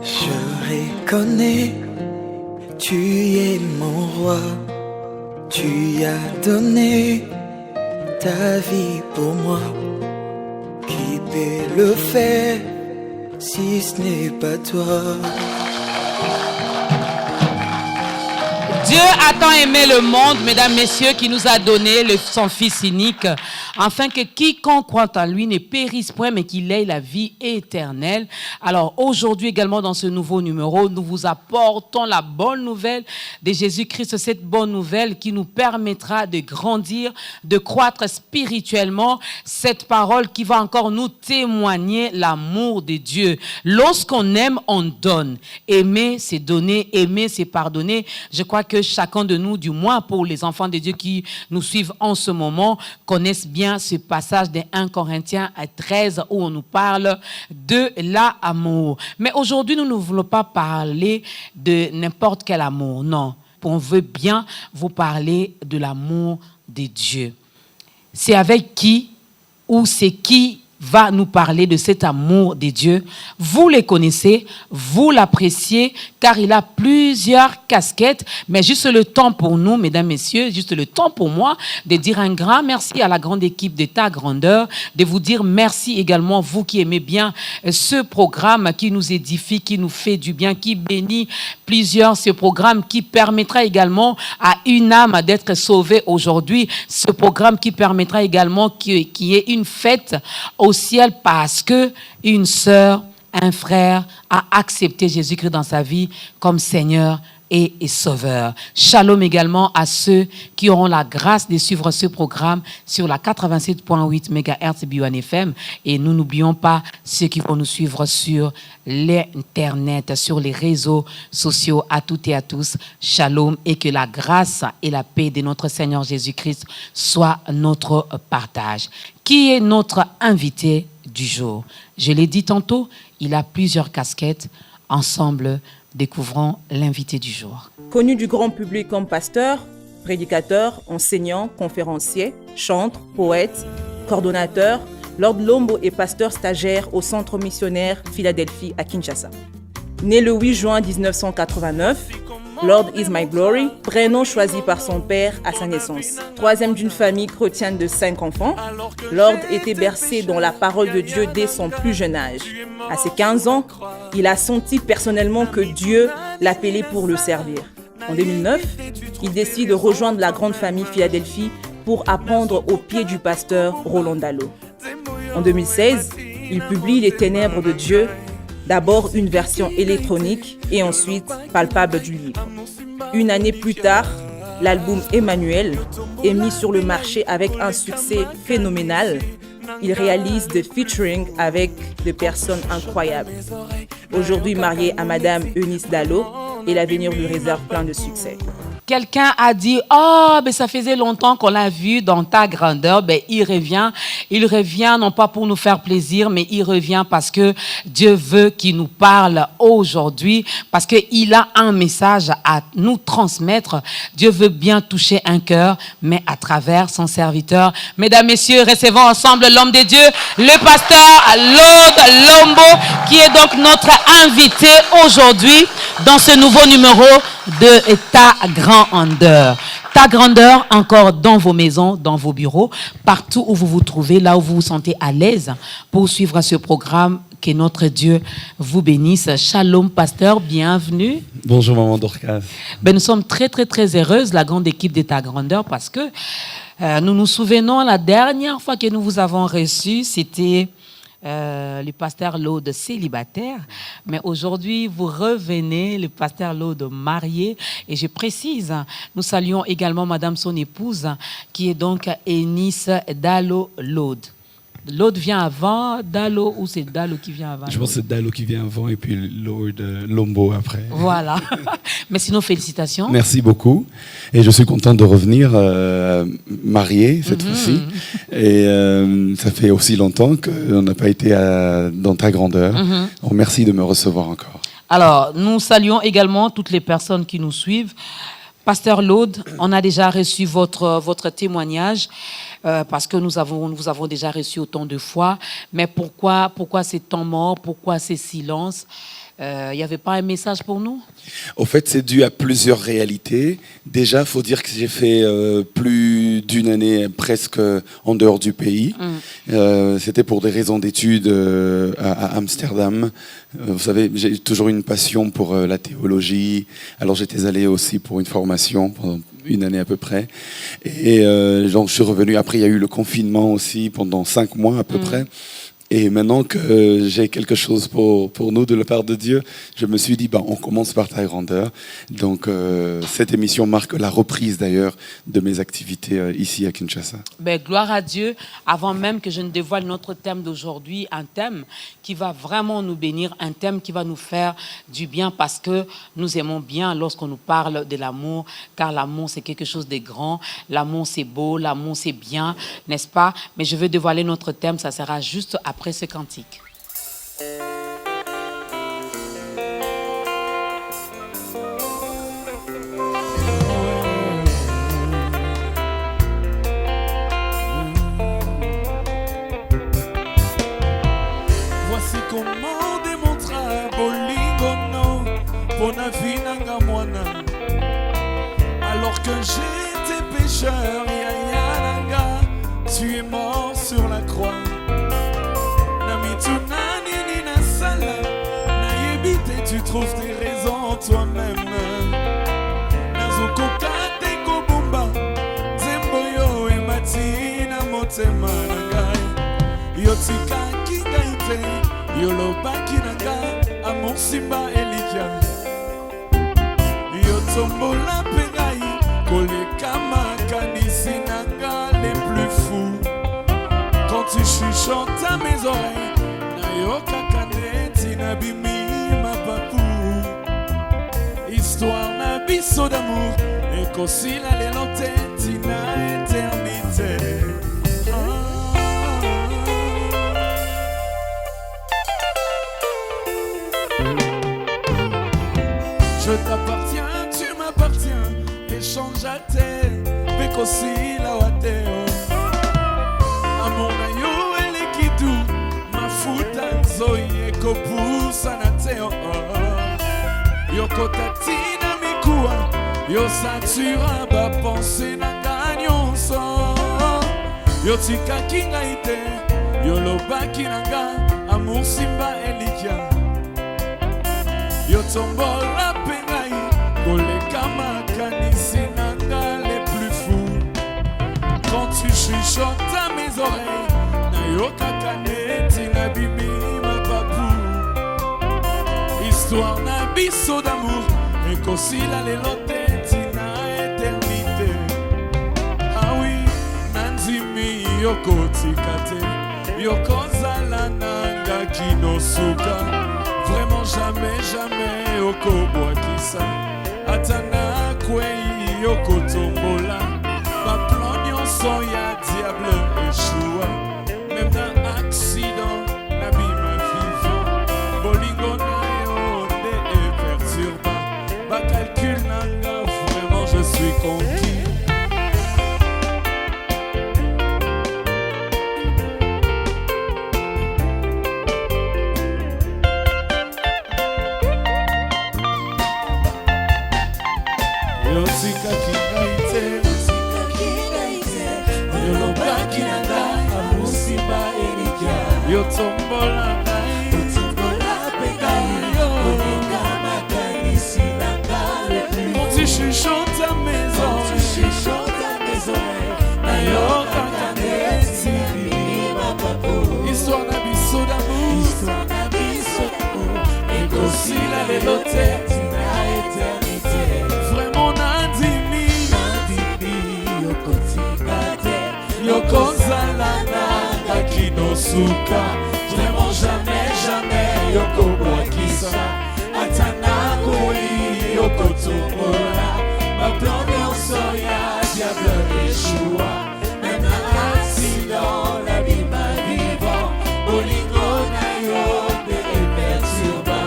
Je reconnais, tu es mon roi, tu as donné ta vie pour moi. Qui peut le faire si ce n'est pas toi? Dieu a tant aimé le monde, mesdames, messieurs, qui nous a donné son Fils unique, afin que quiconque croit en lui ne périsse point, mais qu'il ait la vie éternelle. Alors aujourd'hui également dans ce nouveau numéro, nous vous apportons la bonne nouvelle de Jésus-Christ, cette bonne nouvelle qui nous permettra de grandir, de croître spirituellement, cette parole qui va encore nous témoigner l'amour de Dieu. Lorsqu'on aime, on donne. Aimer, c'est donner, aimer, c'est pardonner. Je crois que chacun de nous, du moins pour les enfants de Dieu qui nous suivent en ce moment, connaissent bien ce passage de 1 Corinthiens 13 où on nous parle de l'amour. Mais aujourd'hui, nous ne voulons pas parler de n'importe quel amour, non. On veut bien vous parler de l'amour de Dieu. C'est avec qui ou c'est qui va nous parler de cet amour de Dieu. Vous les connaissez, vous l'appréciez, car il a plusieurs casquettes, mais juste le temps pour nous, mesdames, messieurs, juste le temps pour moi de dire un grand merci à la grande équipe de Ta Grandeur, de vous dire merci également, vous qui aimez bien ce programme qui nous édifie, qui nous fait du bien, qui bénit plusieurs, ce programme qui permettra également à une âme d'être sauvée aujourd'hui, ce programme qui permettra également qu'il y ait une fête au ciel parce que une sœur, un frère a accepté Jésus-Christ dans sa vie comme Seigneur et Sauveur. Shalom également à ceux qui auront la grâce de suivre ce programme sur la 87.8 MHz B1 FM. Et nous n'oublions pas ceux qui vont nous suivre sur l'Internet, sur les réseaux sociaux. À toutes et à tous, shalom, et que la grâce et la paix de notre Seigneur Jésus-Christ soient notre partage. Qui est notre invité du jour? Je l'ai dit tantôt, il a plusieurs casquettes. Ensemble, découvrons l'invité du jour. Connu du grand public comme pasteur, prédicateur, enseignant, conférencier, chantre, poète, coordonnateur, Lord Lombo est pasteur stagiaire au centre missionnaire Philadelphie à Kinshasa. Né le 8 juin 1989, Lord is my glory, prénom choisi par son père à sa naissance. Troisième d'une famille chrétienne de 5 enfants, Lord était bercé dans la parole de Dieu dès son plus jeune âge. À ses 15 ans, il a senti personnellement que Dieu l'appelait pour le servir. En 2009, il décide de rejoindre la grande famille Philadelphie pour apprendre aux pieds du pasteur Roland Dallot. En 2016, il publie Les Ténèbres de Dieu, d'abord une version électronique et ensuite palpable du livre. Une année plus tard, l'album Emmanuel est mis sur le marché avec un succès phénoménal. Il réalise des featuring avec des personnes incroyables. Aujourd'hui marié à Madame Eunice Dallot et l'avenir lui réserve plein de succès. Quelqu'un a dit, oh, ben ça faisait longtemps qu'on l'a vu dans Ta Grandeur. Ben, il revient non pas pour nous faire plaisir, mais il revient parce que Dieu veut qu'il nous parle aujourd'hui, parce qu'il a un message à nous transmettre. Dieu veut bien toucher un cœur, mais à travers son serviteur. Mesdames, messieurs, recevons ensemble l'homme de Dieu, le pasteur Lord Lombo, qui est donc notre invité aujourd'hui dans ce nouveau numéro de Ta Grandeur. Ta Grandeur encore dans vos maisons, dans vos bureaux, partout où vous vous trouvez, là où vous vous sentez à l'aise pour suivre ce programme. Que notre Dieu vous bénisse. Shalom, pasteur, bienvenue. Bonjour, maman Dorcas. Ben, nous sommes très, très, très heureuses, la grande équipe de Ta Grandeur, parce que nous nous souvenons, la dernière fois que nous vous avons reçu, c'était le pasteur Lode célibataire, mais aujourd'hui vous revenez, le pasteur Lode marié, et je précise, nous saluons également madame son épouse, qui est donc Eunice Dallot Lode. L'autre vient avant Dallot ou c'est Dallot qui vient avant? Je pense que c'est Dallot qui vient avant et puis Lord Lombo après. Voilà. Mais sinon, félicitations. Merci beaucoup. Et je suis content de revenir marié cette fois-ci. Et ça fait aussi longtemps qu'on n'a pas été dans Ta Grandeur. Donc merci de me recevoir encore. Alors, nous saluons également toutes les personnes qui nous suivent. Pasteur Lode, on a déjà reçu votre témoignage parce que nous avons déjà reçu autant de fois. Mais pourquoi ces temps morts? Pourquoi ces silences? il n'y avait pas un message pour nous? Au fait, c'est dû à plusieurs réalités. Déjà, il faut dire que j'ai fait plus d'une année presque en dehors du pays. C'était pour des raisons d'études à Amsterdam. Vous savez, j'ai toujours une passion pour la théologie. Alors j'étais allé aussi pour une formation pendant une année à peu près. Et donc je suis revenu. Après, il y a eu le confinement aussi pendant 5 mois à peu près. Et maintenant que j'ai quelque chose pour nous de la part de Dieu, je me suis dit, on commence par ta grandeur. Donc cette émission marque la reprise d'ailleurs de mes activités ici à Kinshasa. Gloire à Dieu. Avant même que je ne dévoile notre thème d'aujourd'hui, un thème qui va vraiment nous bénir, un thème qui va nous faire du bien parce que nous aimons bien lorsqu'on nous parle de l'amour, car l'amour c'est quelque chose de grand, l'amour c'est beau, l'amour c'est bien, n'est-ce pas? Mais je veux dévoiler notre thème, ça sera juste après ce cantique. Voici comment démontrer bolingono pour na vie nanga mwana. Alors que j'étais pécheur, ya nanga, tu es mort sur la croix. Tu trouves tes raisons toi-même. Nazokoka te kobumba Zembo yo ematina motema nangai. Yotika kingaite Yolobaki nanga Amour simba elikia. Yotombola pengai Koleka makanisi nanga les plus fous. Quand tu chuchotes à mes oreilles Nayoka kaneti nabimi ma papou. Histoire na biso d'amour et qu'aussi la léloté tina éternité. Je t'appartiens, tu m'appartiens, échange à terre, mais qu'aussi la wateo. Amour na yo elikidu, ma futa nzoye kopusa na teo. Yoko tatina mikua, yo satura ba pensée na ganyonso. Yo tika kinga ite, yo lobaki nanga, amour simba elikia. Yo tombola pengai, koleka makanisi nanga les plus fous. Quand tu chuchotes à mes oreilles, na yo kakaneti na bimi ma papou. Histoire na biso d'amour et qu'aussi la léloté tina éternité. Ah oui, nanzimi yoko tikate, yoko zala nanga kinosuka. Vraiment jamais, jamais yoko boakisa. Atana kwei yoko tombola. Ma plan nyonso ya diable échoua. Même dans accident, nabi ma vivant. Bolingo na yo de perturba. Ba calcul nanga, vraiment je suis conquis. Yotika kingaite, yolobaki nanga, amusimba elikia. Yotombola ngai, yolinga makanisi nanga le plus. Quand tu chuchotes à mes oreilles, nayoka kaneti ma papou. Histoire na biso d'amour, et qu'aussi la léloté tina éternité. Vraiment nandimi yoko tikate, yoko zala nanga kinosuka. Vraiment jamais, jamais yoko boakisa. Atana koi yoko tombola. Ma plan nyonso ya diable échoua. Même un accident la vie m'a vivant. Bolingo na yo de perturba.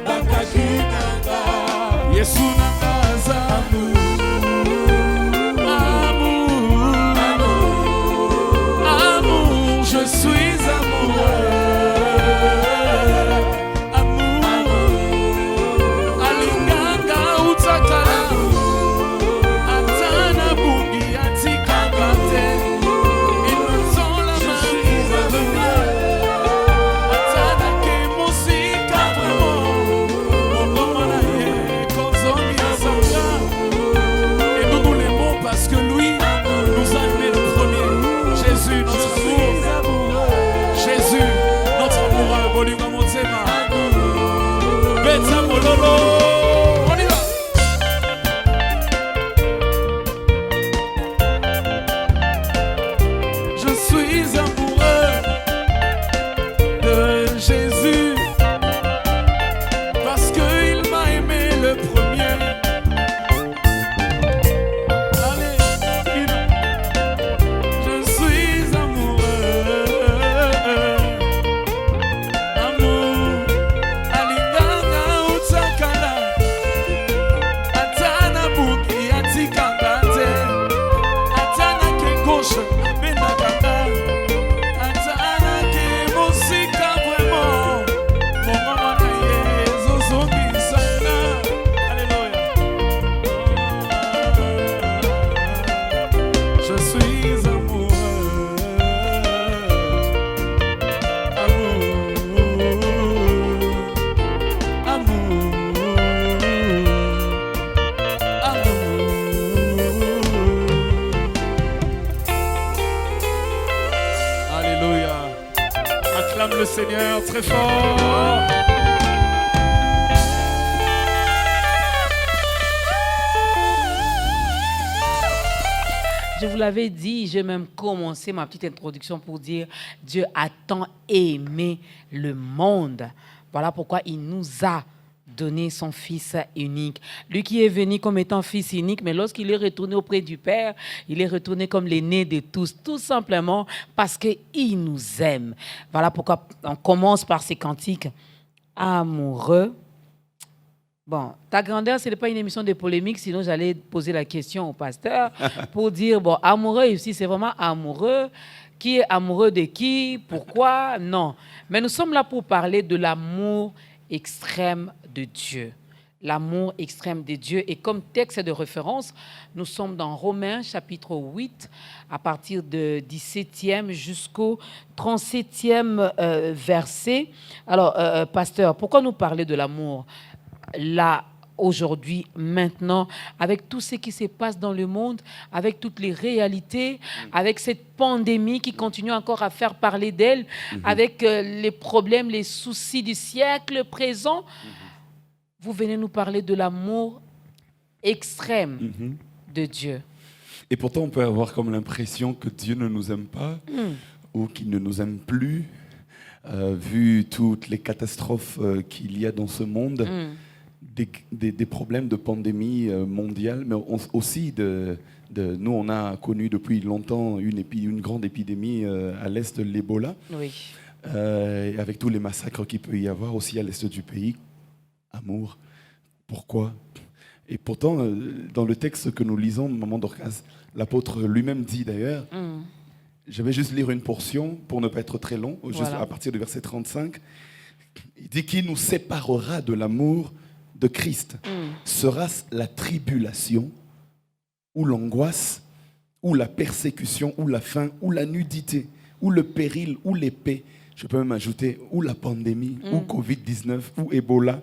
Bakaku nanga Yesu nanga za amour, je suis amoureux. Amour, Beta Mololo. On y va. Je suis amoureux de Jésus parce qu'il m'a aimé le premier. Allez, je suis amoureux. Amour, alinganga utakala, atana buki atikangate, atana kekosha benakanga, atana ke musika vraiment. Mon maman na yezo zombie sana. Alléluia. Je suis amoureux. Amour. Amour. Amour. Alléluia. Acclame le Seigneur très fort. Je vous l'avais dit, j'ai même commencé ma petite introduction pour dire Dieu a tant aimé le monde. Voilà pourquoi il nous a donné son Fils unique. Lui qui est venu comme étant Fils unique, mais lorsqu'il est retourné auprès du Père, il est retourné comme l'aîné de tous, tout simplement parce qu'il nous aime. Voilà pourquoi on commence par ces cantiques amoureux. Bon, ta grandeur, ce n'est pas une émission de polémique, sinon j'allais poser la question au pasteur pour dire, bon, amoureux ici, c'est vraiment amoureux. Qui est amoureux de qui? Pourquoi? Non. Mais nous sommes là pour parler de l'amour extrême de Dieu. L'amour extrême de Dieu. Et comme texte de référence, nous sommes dans Romains chapitre 8, à partir du 17e jusqu'au 37e verset. Alors, pasteur, pourquoi nous parler de l'amour là, aujourd'hui, maintenant, avec tout ce qui se passe dans le monde, avec toutes les réalités, avec cette pandémie qui continue encore à faire parler d'elle, avec les problèmes, les soucis du siècle présent, vous venez nous parler de l'amour extrême de Dieu. Et pourtant, on peut avoir comme l'impression que Dieu ne nous aime pas ou qu'il ne nous aime plus, vu toutes les catastrophes qu'il y a dans ce monde. Des problèmes de pandémie mondiale, mais aussi nous, on a connu depuis longtemps une grande épidémie à l'est de l'Ebola, avec tous les massacres qu'il peut y avoir aussi à l'est du pays. Amour, pourquoi? Et pourtant, dans le texte que nous lisons, Maman Dorcas, l'apôtre lui-même dit d'ailleurs, je vais juste lire une portion pour ne pas être très long, juste à partir du verset 35, il dit: qui nous séparera de l'amour de Christ? Sera-ce la tribulation, ou l'angoisse, ou la persécution, ou la faim, ou la nudité, ou le péril, ou l'épée? Je peux même ajouter, ou la pandémie, ou Covid-19, ou Ebola.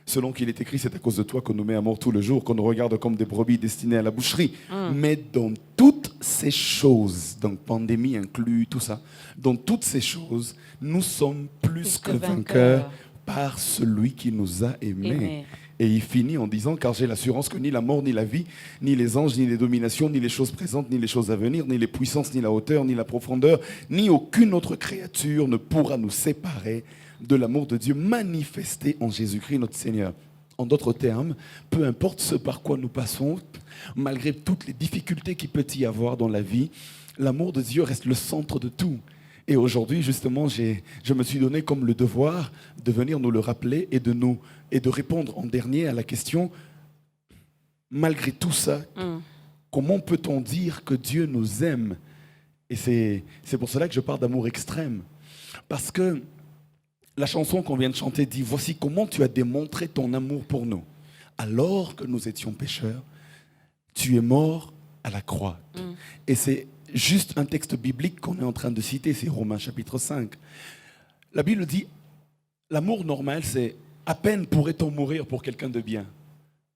Selon qu'il est écrit, c'est à cause de toi qu'on nous met à mort tout le jour, qu'on nous regarde comme des brebis destinées à la boucherie. Mais dans toutes ces choses, donc pandémie inclus, tout ça, dans toutes ces choses, nous sommes plus que vainqueurs par celui qui nous a aimés. Et il finit en disant: car j'ai l'assurance que ni la mort, ni la vie, ni les anges, ni les dominations, ni les choses présentes, ni les choses à venir, ni les puissances, ni la hauteur, ni la profondeur, ni aucune autre créature ne pourra nous séparer de l'amour de Dieu manifesté en Jésus-Christ notre Seigneur. En d'autres termes, peu importe ce par quoi nous passons, malgré toutes les difficultés qu'il peut y avoir dans la vie, l'amour de Dieu reste le centre de tout. Et aujourd'hui, justement, je me suis donné comme le devoir de venir nous le rappeler et de répondre en dernier à la question, malgré tout ça, comment peut-on dire que Dieu nous aime? Et c'est pour cela que je parle d'amour extrême. Parce que la chanson qu'on vient de chanter dit: voici comment tu as démontré ton amour pour nous. Alors que nous étions pécheurs, tu es mort à la croix. Et c'est juste un texte biblique qu'on est en train de citer, c'est Romains chapitre 5. La Bible dit, l'amour normal, c'est à peine pourrait-on mourir pour quelqu'un de bien.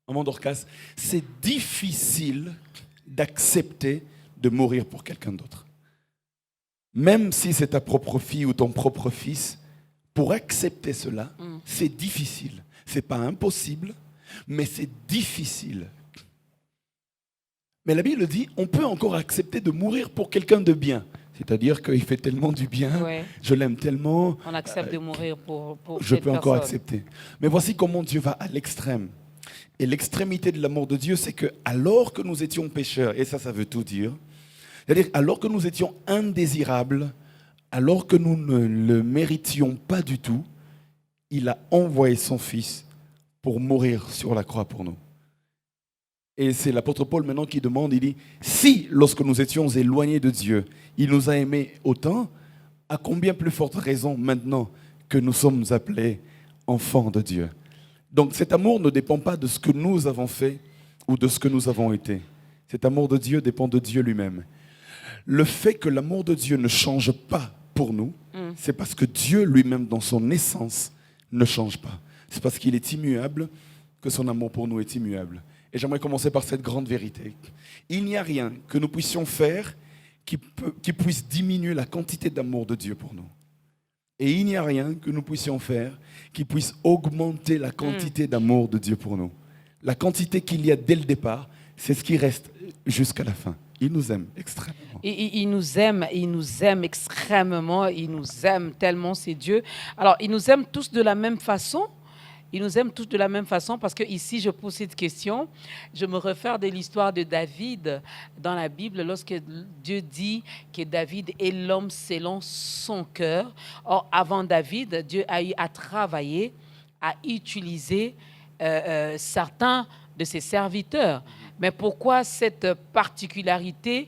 Maman Dorcas, c'est difficile d'accepter de mourir pour quelqu'un d'autre. Même si c'est ta propre fille ou ton propre fils, pour accepter cela, c'est difficile. C'est pas impossible, mais c'est difficile. Mais la Bible dit, on peut encore accepter de mourir pour quelqu'un de bien. C'est-à-dire qu'il fait tellement du bien, Ouais. je l'aime tellement, On accepte de mourir pour je cette peux encore personne. accepter. Mais voici comment Dieu va à l'extrême. Et l'extrémité de l'amour de Dieu, c'est que alors que nous étions pécheurs, et ça veut tout dire, c'est-à-dire alors que nous étions indésirables, alors que nous ne le méritions pas du tout, il a envoyé son Fils pour mourir sur la croix pour nous. Et c'est l'apôtre Paul maintenant qui demande, il dit, si lorsque nous étions éloignés de Dieu, il nous a aimés autant, à combien plus forte raison maintenant que nous sommes appelés enfants de Dieu. Donc cet amour ne dépend pas de ce que nous avons fait ou de ce que nous avons été. Cet amour de Dieu dépend de Dieu lui-même. Le fait que l'amour de Dieu ne change pas pour nous, c'est parce que Dieu lui-même, dans son essence, ne change pas. C'est parce qu'il est immuable que son amour pour nous est immuable. Et j'aimerais commencer par cette grande vérité. Il n'y a rien que nous puissions faire qui puisse diminuer la quantité d'amour de Dieu pour nous. Et il n'y a rien que nous puissions faire qui puisse augmenter la quantité d'amour de Dieu pour nous. La quantité qu'il y a dès le départ, c'est ce qui reste jusqu'à la fin. Il nous aime extrêmement. Il nous aime extrêmement, il nous aime tellement, c'est Dieu. Alors, il nous aime tous de la même façon. Il nous aime tous de la même façon parce que ici, je pose cette question. Je me réfère de l'histoire de David dans la Bible lorsque Dieu dit que David est l'homme selon son cœur. Or, avant David, Dieu a eu à travailler, à utiliser certains de ses serviteurs. Mais pourquoi cette particularité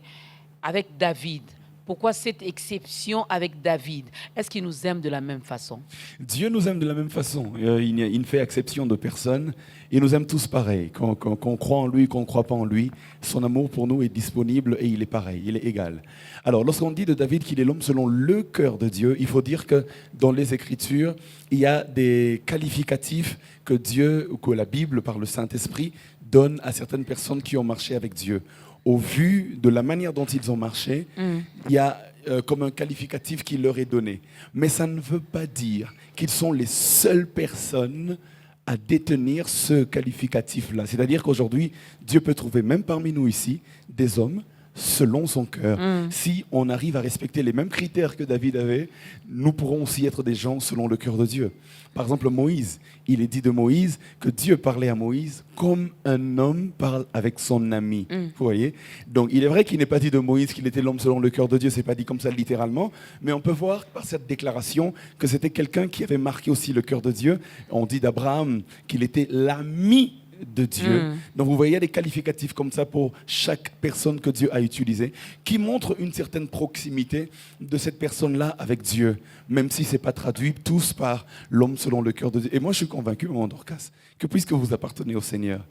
avec David ? Pourquoi cette exception avec David ? Est-ce qu'il nous aime de la même façon ? Dieu nous aime de la même façon. Il ne fait exception de personne. Il nous aime tous pareil. Qu'on croit en lui, qu'on ne croit pas en lui, son amour pour nous est disponible et il est pareil, il est égal. Alors, lorsqu'on dit de David qu'il est l'homme selon le cœur de Dieu, il faut dire que dans les Écritures, il y a des qualificatifs que Dieu, ou que la Bible, par le Saint-Esprit, donne à certaines personnes qui ont marché avec Dieu. Au vu de la manière dont ils ont marché, il y a comme un qualificatif qui leur est donné. Mais ça ne veut pas dire qu'ils sont les seules personnes à détenir ce qualificatif-là. C'est-à-dire qu'aujourd'hui, Dieu peut trouver, même parmi nous ici, des hommes selon son cœur. Si on arrive à respecter les mêmes critères que David avait, nous pourrons aussi être des gens selon le cœur de Dieu. Par exemple, Moïse, il est dit de Moïse que Dieu parlait à Moïse comme un homme parle avec son ami. Vous voyez ? Donc, il est vrai qu'il n'est pas dit de Moïse qu'il était l'homme selon le cœur de Dieu, c'est pas dit comme ça littéralement, mais on peut voir par cette déclaration que c'était quelqu'un qui avait marqué aussi le cœur de Dieu. On dit d'Abraham qu'il était l'ami de Dieu. Donc vous voyez, il y a des qualificatifs comme ça pour chaque personne que Dieu a utilisée, qui montrent une certaine proximité de cette personne-là avec Dieu, même si ce n'est pas traduit tous par l'homme selon le cœur de Dieu. Et moi je suis convaincu, maman Dorcas, que puisque vous appartenez au Seigneur,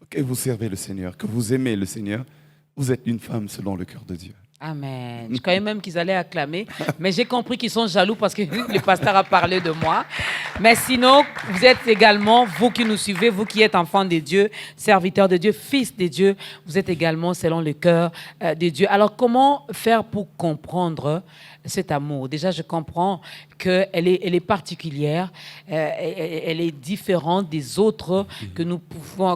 que vous servez le Seigneur, que vous aimez le Seigneur, vous êtes une femme selon le cœur de Dieu. Amen. Je croyais même qu'ils allaient acclamer, mais j'ai compris qu'ils sont jaloux parce que le pasteur a parlé de moi. Mais sinon, vous êtes également, vous qui nous suivez, vous qui êtes enfants de Dieu, serviteurs de Dieu, fils de Dieu, vous êtes également selon le cœur de Dieu. Alors, comment faire pour comprendre cet amour? Déjà, je comprends qu'elle est particulière, elle est différente des autres que nous pouvons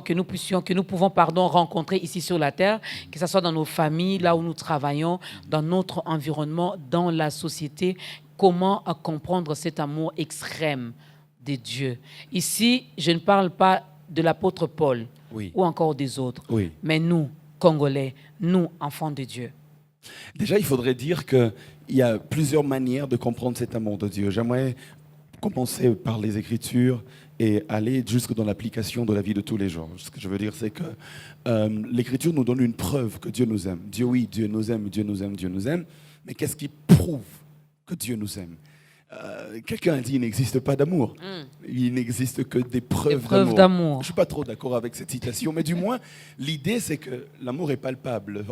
rencontrer ici sur la terre, que ce soit dans nos familles, là où nous travaillons, dans notre environnement, dans la société. Comment comprendre cet amour extrême de Dieu? Ici, je ne parle pas de l'apôtre Paul ou encore des autres, mais nous, Congolais, nous, enfants de Dieu. Déjà, il faudrait dire qu'il y a plusieurs manières de comprendre cet amour de Dieu. J'aimerais commencer par les Écritures et aller jusque dans l'application de la vie de tous les jours. Ce que je veux dire, c'est que l'Écriture nous donne une preuve que Dieu nous aime. Dieu, oui, Dieu nous aime, Dieu nous aime, Dieu nous aime. Mais qu'est-ce qui prouve que Dieu nous aime? Quelqu'un a dit qu'il n'existe pas d'amour. Il n'existe que des preuves d'amour. Je ne suis pas trop d'accord avec cette citation, mais du moins, l'idée, c'est que l'amour est palpable.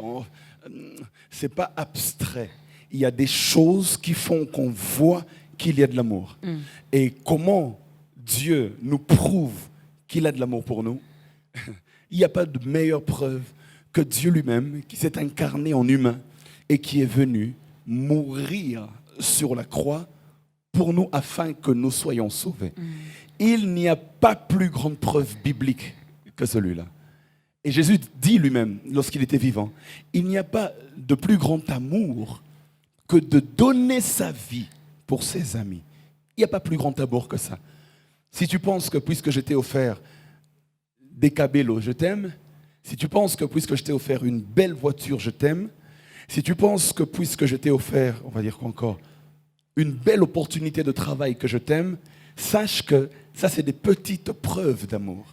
Ce n'est pas abstrait. Il y a des choses qui font qu'on voit qu'il y a de l'amour. Et comment Dieu nous prouve qu'il a de l'amour pour nous? Il n'y a pas de meilleure preuve que Dieu lui-même, qui s'est incarné en humain et qui est venu mourir sur la croix pour nous afin que nous soyons sauvés. Il n'y a pas plus grande preuve biblique que celui-là. Et Jésus dit lui-même, lorsqu'il était vivant, il n'y a pas de plus grand amour que de donner sa vie pour ses amis. Il n'y a pas plus grand amour que ça. Si tu penses que puisque je t'ai offert des cabellos, je t'aime. Si tu penses que puisque je t'ai offert une belle voiture, je t'aime. Si tu penses que puisque je t'ai offert, on va dire quoi encore, une belle opportunité de travail que je t'aime, sache que ça c'est des petites preuves d'amour.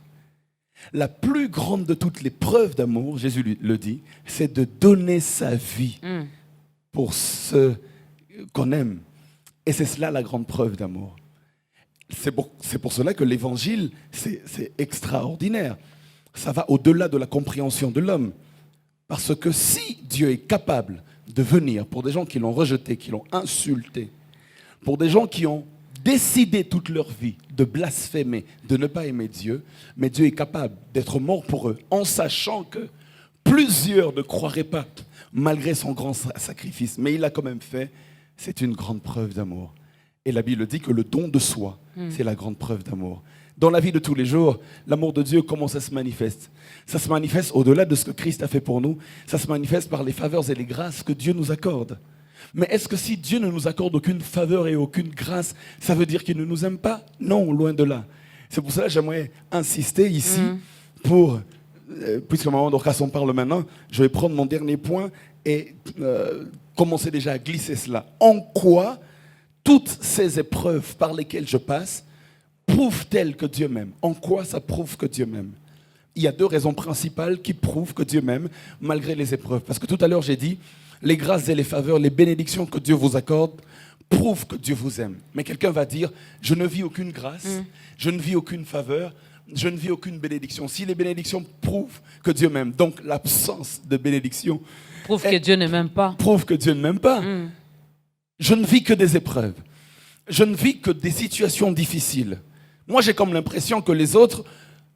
La plus grande de toutes les preuves d'amour, Jésus le dit, c'est de donner sa vie pour ceux qu'on aime. Et c'est cela la grande preuve d'amour. C'est pour cela que l'évangile, c'est extraordinaire. Ça va au-delà de la compréhension de l'homme. Parce que si Dieu est capable de venir pour des gens qui l'ont rejeté, qui l'ont insulté, pour des gens qui ont décidé toute leur vie de blasphémer, de ne pas aimer Dieu, mais Dieu est capable d'être mort pour eux, en sachant que plusieurs ne croiraient pas, malgré son grand sacrifice. Mais il l'a quand même fait. C'est une grande preuve d'amour. Et la Bible dit que le don de soi, c'est la grande preuve d'amour. Dans la vie de tous les jours, l'amour de Dieu, comment ça se manifeste? Ça se manifeste au-delà de ce que Christ a fait pour nous. Ça se manifeste par les faveurs et les grâces que Dieu nous accorde. Mais est-ce que si Dieu ne nous accorde aucune faveur et aucune grâce, ça veut dire qu'il ne nous aime pas? Non, loin de là. C'est pour cela que j'aimerais insister ici pour, puisque maman Dorcas en parle maintenant, je vais prendre mon dernier point et commencer déjà à glisser cela. En quoi toutes ces épreuves par lesquelles je passe prouvent-elles que Dieu m'aime? En quoi ça prouve que Dieu m'aime? Il y a deux raisons principales qui prouvent que Dieu m'aime malgré les épreuves. Parce que tout à l'heure j'ai dit, les grâces et les faveurs, les bénédictions que Dieu vous accorde prouvent que Dieu vous aime. Mais quelqu'un va dire, je ne vis aucune grâce, je ne vis aucune faveur, je ne vis aucune bénédiction. Si les bénédictions prouvent que Dieu m'aime, donc l'absence de bénédiction prouve que Dieu ne m'aime pas. Prouve que Dieu ne m'aime pas. Je ne vis que des épreuves. Je ne vis que des situations difficiles. Moi, j'ai comme l'impression que les autres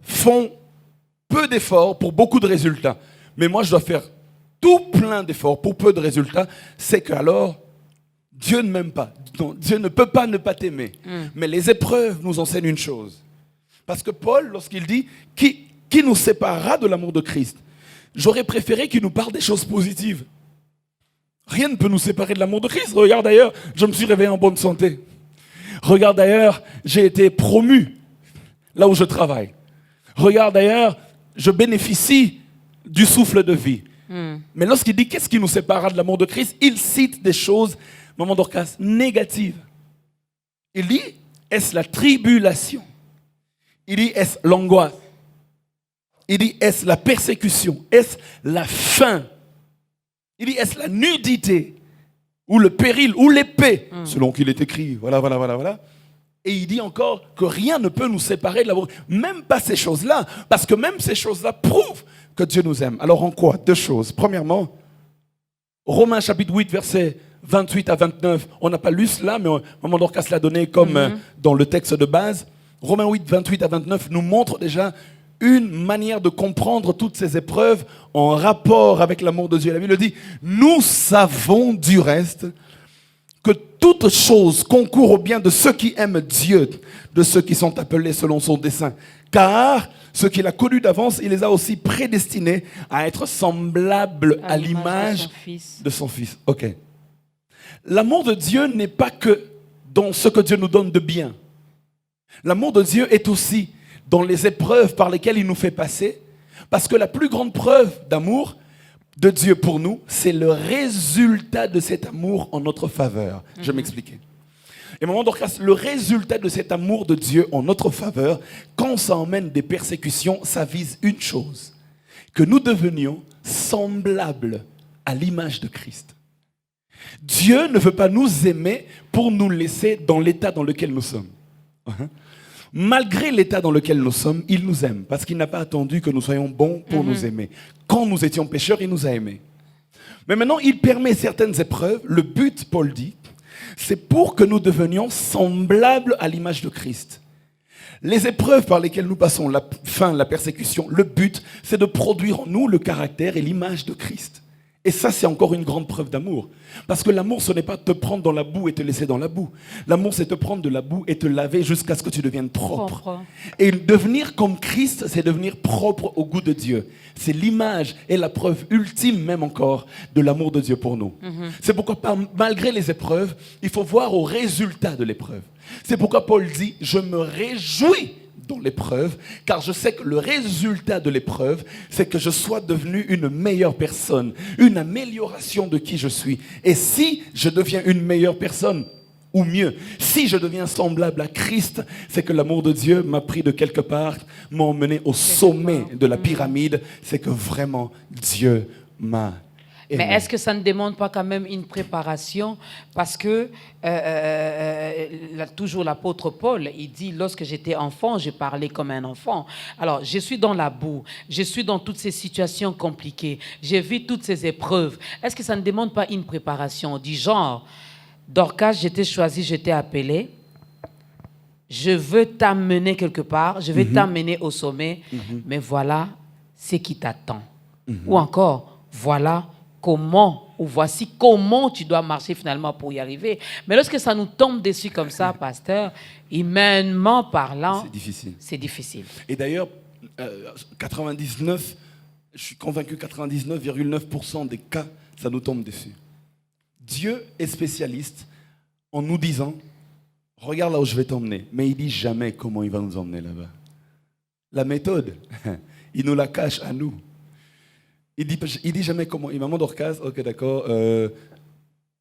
font peu d'efforts pour beaucoup de résultats. Mais moi, je dois faire tout plein d'efforts pour peu de résultats. C'est qu'alors, Dieu ne m'aime pas. Non, Dieu ne peut pas ne pas t'aimer. Mais les épreuves nous enseignent une chose. Parce que Paul, lorsqu'il dit « Qui nous séparera de l'amour de Christ ?» J'aurais préféré qu'il nous parle des choses positives. Rien ne peut nous séparer de l'amour de Christ. Regarde d'ailleurs, je me suis réveillé en bonne santé. Regarde d'ailleurs, j'ai été promu là où je travaille. Regarde d'ailleurs, je bénéficie du souffle de vie. Mais lorsqu'il dit qu'est-ce qui nous séparera de l'amour de Christ, il cite des choses, maman Dorcas, négatives. Il dit, est-ce la tribulation? Il dit, est-ce l'angoisse? Il dit, est-ce la persécution? Est-ce la faim? Il dit, est-ce la nudité? Ou le péril? Ou l'épée? Selon qu'il est écrit. Voilà. Et il dit encore que rien ne peut nous séparer de l'amour. Même pas ces choses-là. Parce que même ces choses-là prouvent que Dieu nous aime. Alors en quoi? Deux choses. Premièrement, Romains chapitre 8, versets 28 à 29. On n'a pas lu cela, mais maman Dorcas l'a donné comme dans le texte de base. Romains 8, 28 à 29 nous montre déjà une manière de comprendre toutes ces épreuves en rapport avec l'amour de Dieu. La Bible dit, nous savons du reste que toute chose concourt au bien de ceux qui aiment Dieu, de ceux qui sont appelés selon son dessein. Car ceux qu'il a connus d'avance, il les a aussi prédestinés à être semblables à l'image de son Fils. Ok. L'amour de Dieu n'est pas que dans ce que Dieu nous donne de bien. L'amour de Dieu est aussi dans les épreuves par lesquelles il nous fait passer, parce que la plus grande preuve d'amour de Dieu pour nous, c'est le résultat de cet amour en notre faveur. Je vais m'expliquer. Et maman Dorcas, le résultat de cet amour de Dieu en notre faveur, quand ça emmène des persécutions, ça vise une chose, que nous devenions semblables à l'image de Christ. Dieu ne veut pas nous aimer pour nous laisser dans l'état dans lequel nous sommes. Malgré l'état dans lequel nous sommes, il nous aime, parce qu'il n'a pas attendu que nous soyons bons pour nous aimer. Quand nous étions pécheurs, il nous a aimés. Mais maintenant, il permet certaines épreuves. Le but, Paul dit, c'est pour que nous devenions semblables à l'image de Christ. Les épreuves par lesquelles nous passons, la faim, la persécution, le but, c'est de produire en nous le caractère et l'image de Christ. Et ça, c'est encore une grande preuve d'amour. Parce que l'amour, ce n'est pas te prendre dans la boue et te laisser dans la boue. L'amour, c'est te prendre de la boue et te laver jusqu'à ce que tu deviennes propre. Et devenir comme Christ, c'est devenir propre au goût de Dieu. C'est l'image et la preuve ultime même encore de l'amour de Dieu pour nous. C'est pourquoi, malgré les épreuves, il faut voir au résultat de l'épreuve. C'est pourquoi Paul dit, je me réjouis dans l'épreuve, car je sais que le résultat de l'épreuve, c'est que je sois devenu une meilleure personne, une amélioration de qui je suis. Et si je deviens une meilleure personne, ou mieux, si je deviens semblable à Christ, c'est que l'amour de Dieu m'a pris de quelque part, m'a emmené au sommet de la pyramide, c'est que vraiment Dieu m'a aimé. Mais est-ce que ça ne demande pas quand même une préparation? Parce que toujours l'apôtre Paul, il dit, lorsque j'étais enfant, je parlais comme un enfant. Alors, je suis dans la boue, je suis dans toutes ces situations compliquées, j'ai vu toutes ces épreuves. Est-ce que ça ne demande pas une préparation du genre, Dorcas, je t'ai choisi, je t'ai appelé, je veux t'amener quelque part, je vais t'amener au sommet, mais voilà ce qui t'attend. Ou encore, voilà comment, ou voici comment tu dois marcher finalement pour y arriver. Mais lorsque ça nous tombe dessus comme ça, pasteur, humainement parlant, c'est difficile. C'est difficile. Et d'ailleurs, 99, je suis convaincu 99,9% des cas, ça nous tombe dessus. Dieu est spécialiste en nous disant, regarde là où je vais t'emmener, mais il dit jamais comment il va nous emmener là-bas. La méthode, il nous la cache à nous. Il dit jamais comment. Il maman Dorcas, ok d'accord,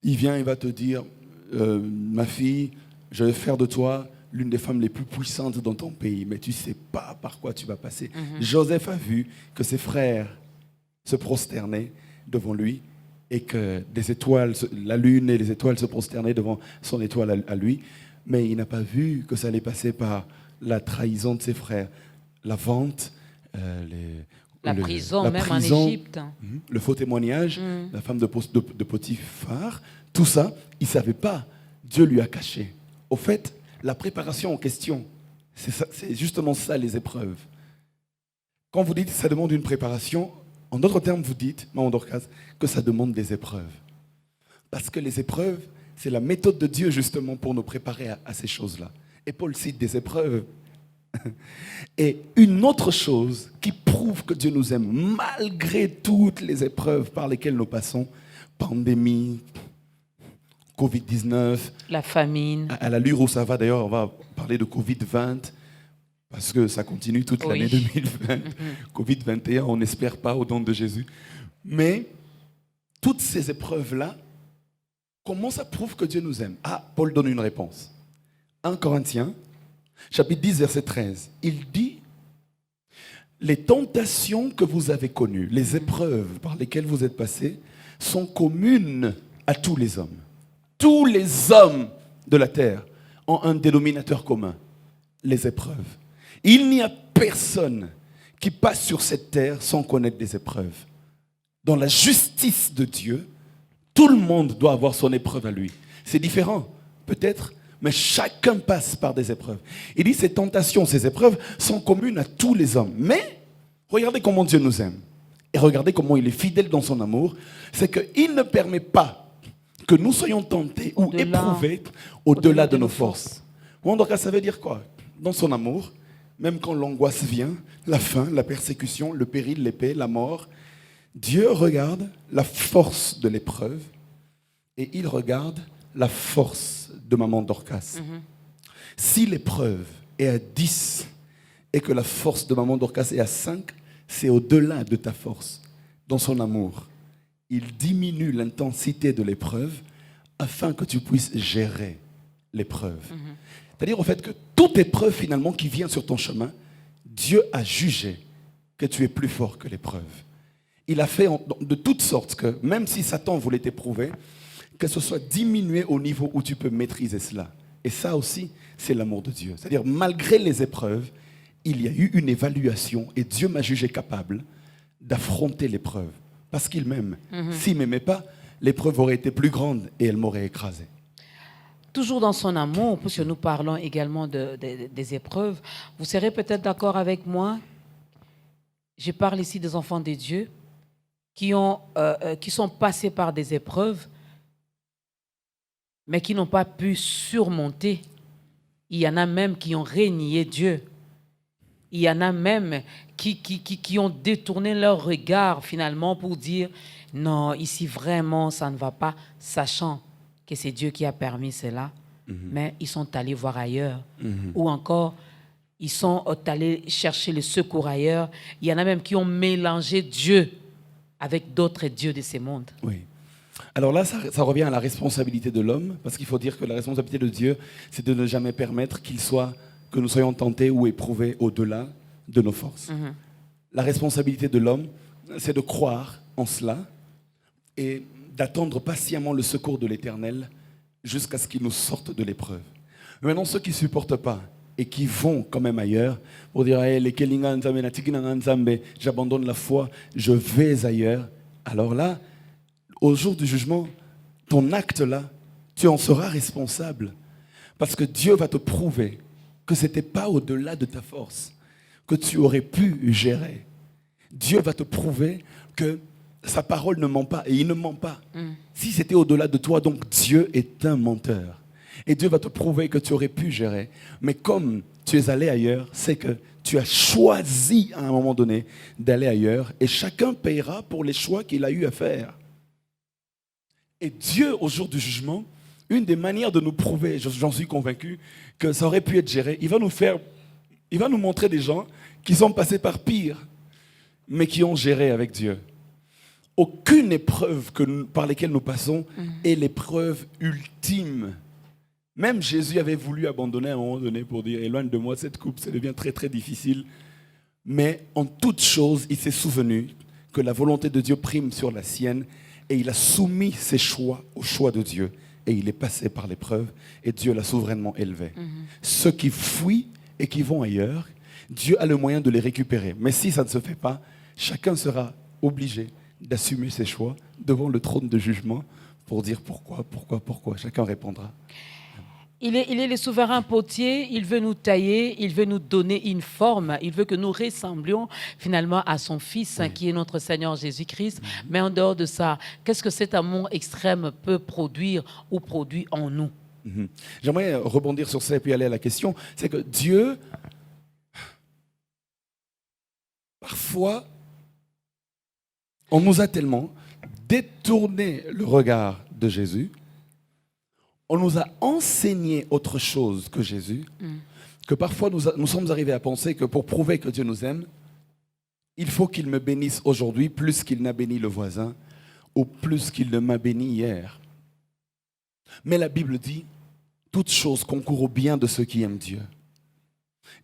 il vient, il va te dire, ma fille, je vais faire de toi l'une des femmes les plus puissantes dans ton pays, mais tu ne sais pas par quoi tu vas passer. Joseph a vu que ses frères se prosternaient devant lui et que des étoiles, la lune et les étoiles se prosternaient devant son étoile à lui, mais il n'a pas vu que ça allait passer par la trahison de ses frères, la vente, la prison en Égypte. Le faux témoignage, la femme de Potiphar, tout ça, il ne savait pas. Dieu lui a caché. Au fait, la préparation en question, c'est justement ça les épreuves. Quand vous dites que ça demande une préparation, en d'autres termes, vous dites, maman Dorcas, que ça demande des épreuves. Parce que les épreuves, c'est la méthode de Dieu justement pour nous préparer à ces choses-là. Et Paul cite des épreuves. Et une autre chose qui prouve que Dieu nous aime, malgré toutes les épreuves par lesquelles nous passons, pandémie, Covid-19, la famine. À l'allure où ça va, d'ailleurs, on va parler de Covid-20, parce que ça continue toute l'année 2020. Covid-21, on n'espère pas au nom de Jésus. Mais toutes ces épreuves-là, comment ça prouve que Dieu nous aime? Ah, Paul donne une réponse. 1 Corinthiens, chapitre 10, verset 13. Il dit, les tentations que vous avez connues, les épreuves par lesquelles vous êtes passés, sont communes à tous les hommes. Tous les hommes de la terre ont un dénominateur commun, les épreuves. Il n'y a personne qui passe sur cette terre sans connaître des épreuves. Dans la justice de Dieu, tout le monde doit avoir son épreuve à lui. C'est différent, peut-être, mais chacun passe par des épreuves. Il dit ces tentations, ces épreuves sont communes à tous les hommes. Mais regardez comment Dieu nous aime. Et regardez comment il est fidèle dans son amour. C'est qu'il ne permet pas que nous soyons tentés ou éprouvés au-delà de nos forces. Bon, donc ça veut dire quoi? Dans son amour, même quand l'angoisse vient, la faim, la persécution, le péril, l'épée, la mort, Dieu regarde la force de l'épreuve et il regarde la force de maman Dorcas. Si l'épreuve est à 10 et que la force de maman Dorcas est à 5, c'est au-delà de ta force. Dans son amour, il diminue l'intensité de l'épreuve afin que tu puisses gérer l'épreuve. C'est-à-dire au fait que toute épreuve finalement qui vient sur ton chemin, Dieu a jugé que tu es plus fort que l'épreuve. Il a fait de toutes sortes que, même si Satan voulait t'éprouver, que ce soit diminué au niveau où tu peux maîtriser cela. Et ça aussi, c'est l'amour de Dieu. C'est-à-dire, malgré les épreuves, il y a eu une évaluation et Dieu m'a jugé capable d'affronter l'épreuve. Parce qu'il m'aime. S'il ne m'aimait pas, l'épreuve aurait été plus grande et elle m'aurait écrasé. Toujours dans son amour, puisque nous parlons également des épreuves, vous serez peut-être d'accord avec moi. Je parle ici des enfants de Dieu. qui sont passés par des épreuves, mais qui n'ont pas pu surmonter. Il y en a même qui ont renié Dieu. Il y en a même qui ont détourné leur regard finalement pour dire « Non, ici vraiment ça ne va pas », sachant que c'est Dieu qui a permis cela. Mais ils sont allés voir ailleurs. Ou encore, ils sont allés chercher le secours ailleurs. Il y en a même qui ont mélangé Dieu avec d'autres dieux de ces mondes. Oui. Alors là, ça revient à la responsabilité de l'homme, parce qu'il faut dire que la responsabilité de Dieu, c'est de ne jamais permettre que nous soyons tentés ou éprouvés au-delà de nos forces. La responsabilité de l'homme, c'est de croire en cela et d'attendre patiemment le secours de l'Éternel jusqu'à ce qu'il nous sorte de l'épreuve. Maintenant, ceux qui ne supportent pas et qui vont quand même ailleurs pour dire hey, j'abandonne la foi, je vais ailleurs. Alors là, au jour du jugement, ton acte là, tu en seras responsable. Parce que Dieu va te prouver que ce n'était pas au-delà de ta force, que tu aurais pu gérer. Dieu va te prouver que sa parole ne ment pas, et il ne ment pas. Si c'était au-delà de toi, donc Dieu est un menteur. Et Dieu va te prouver que tu aurais pu gérer. Mais comme tu es allé ailleurs, c'est que tu as choisi à un moment donné d'aller ailleurs, et chacun paiera pour les choix qu'il a eu à faire. Et Dieu, au jour du jugement, une des manières de nous prouver, j'en suis convaincu, que ça aurait pu être géré, il va nous montrer des gens qui sont passés par pire, mais qui ont géré avec Dieu. Aucune épreuve par laquelle nous passons est l'épreuve ultime. Même Jésus avait voulu abandonner à un moment donné pour dire « Éloigne de moi cette coupe, ça devient très très difficile ». Mais en toute chose, il s'est souvenu que la volonté de Dieu prime sur la sienne et il a soumis ses choix au choix de Dieu. Et il est passé par l'épreuve et Dieu l'a souverainement élevé. Ceux qui fuient et qui vont ailleurs, Dieu a le moyen de les récupérer. Mais si ça ne se fait pas, chacun sera obligé d'assumer ses choix devant le trône de jugement pour dire pourquoi. Chacun répondra. Il est le souverain potier, il veut nous tailler, il veut nous donner une forme, il veut que nous ressemblions finalement à son Fils, qui est notre Seigneur Jésus-Christ. Mais en dehors de ça, qu'est-ce que cet amour extrême peut produire ou produit en nous? J'aimerais rebondir sur ça et puis aller à la question. C'est que Dieu, parfois, on nous a tellement détourné le regard de Jésus, on nous a enseigné autre chose que Jésus, que parfois nous sommes arrivés à penser que pour prouver que Dieu nous aime, il faut qu'il me bénisse aujourd'hui plus qu'il n'a béni le voisin ou plus qu'il ne m'a béni hier. Mais la Bible dit, toute chose concourt au bien de ceux qui aiment Dieu.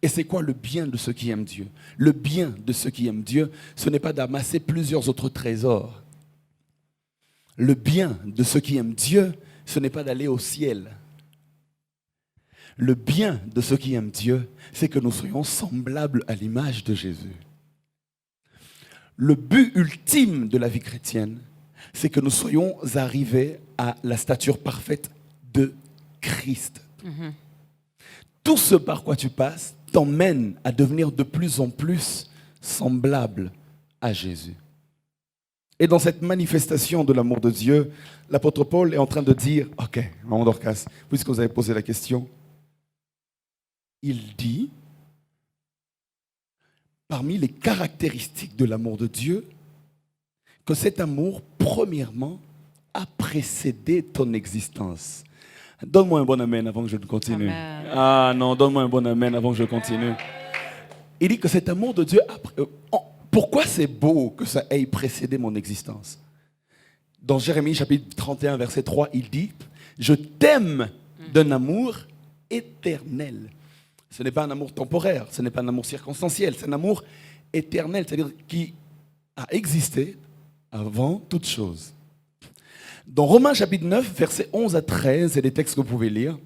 Et c'est quoi le bien de ceux qui aiment Dieu? Le bien de ceux qui aiment Dieu, ce n'est pas d'amasser plusieurs autres trésors. Le bien de ceux qui aiment Dieu, ce n'est pas d'aller au ciel. Le bien de ceux qui aiment Dieu, c'est que nous soyons semblables à l'image de Jésus. Le but ultime de la vie chrétienne, c'est que nous soyons arrivés à la stature parfaite de Christ. Tout ce par quoi tu passes t'emmène à devenir de plus en plus semblable à Jésus. Et dans cette manifestation de l'amour de Dieu, l'apôtre Paul est en train de dire, ok, maman Dorcas, puisque vous avez posé la question, il dit, parmi les caractéristiques de l'amour de Dieu, que cet amour, premièrement, a précédé ton existence. Donne-moi un bon amen avant que je ne continue. Amen. Ah non, donne-moi un bon amen avant que je continue. Il dit que cet amour de Dieu, pourquoi c'est beau que ça ait précédé mon existence? Dans Jérémie chapitre 31, verset 3, il dit, je t'aime d'un amour éternel. Ce n'est pas un amour temporaire, ce n'est pas un amour circonstanciel, c'est un amour éternel, c'est-à-dire qui a existé avant toute chose. Dans Romains chapitre 9, versets 11 à 13, c'est des textes que vous pouvez lire,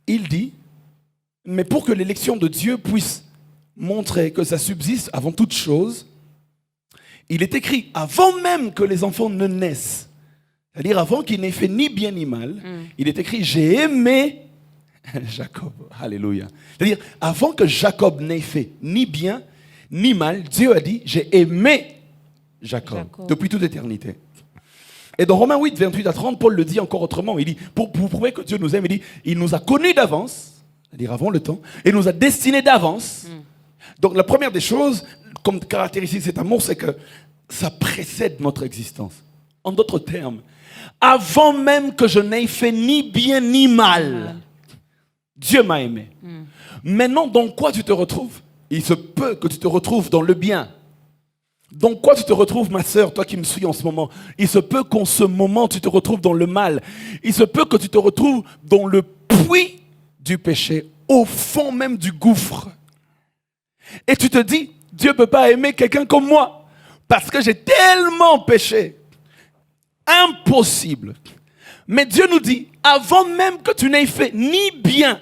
il dit, mais pour que l'élection de Dieu puisse montrer que ça subsiste avant toute chose, il est écrit avant même que les enfants ne naissent, c'est-à-dire avant qu'il n'ait fait ni bien ni mal, il est écrit, j'ai aimé Jacob, alléluia. C'est-à-dire, avant que Jacob n'ait fait ni bien ni mal, Dieu a dit, j'ai aimé Jacob. Depuis toute éternité. Et dans Romains 8, 28 à 30, Paul le dit encore autrement. Il dit, pour prouver que Dieu nous aime, il dit, il nous a connus d'avance, c'est-à-dire avant le temps, et nous a destinés d'avance. Donc la première des choses, comme caractéristique de cet amour, c'est que ça précède notre existence. En d'autres termes, avant même que je n'aie fait ni bien ni mal, Dieu m'a aimé. Maintenant, dans quoi tu te retrouves? Il se peut que tu te retrouves dans le bien. Dans quoi tu te retrouves, ma sœur, toi qui me suis en ce moment? Il se peut qu'en ce moment, tu te retrouves dans le mal. Il se peut que tu te retrouves dans le puits du péché, au fond même du gouffre. Et tu te dis, Dieu ne peut pas aimer quelqu'un comme moi, parce que j'ai tellement péché. Impossible. Mais Dieu nous dit, avant même que tu n'aies fait ni bien,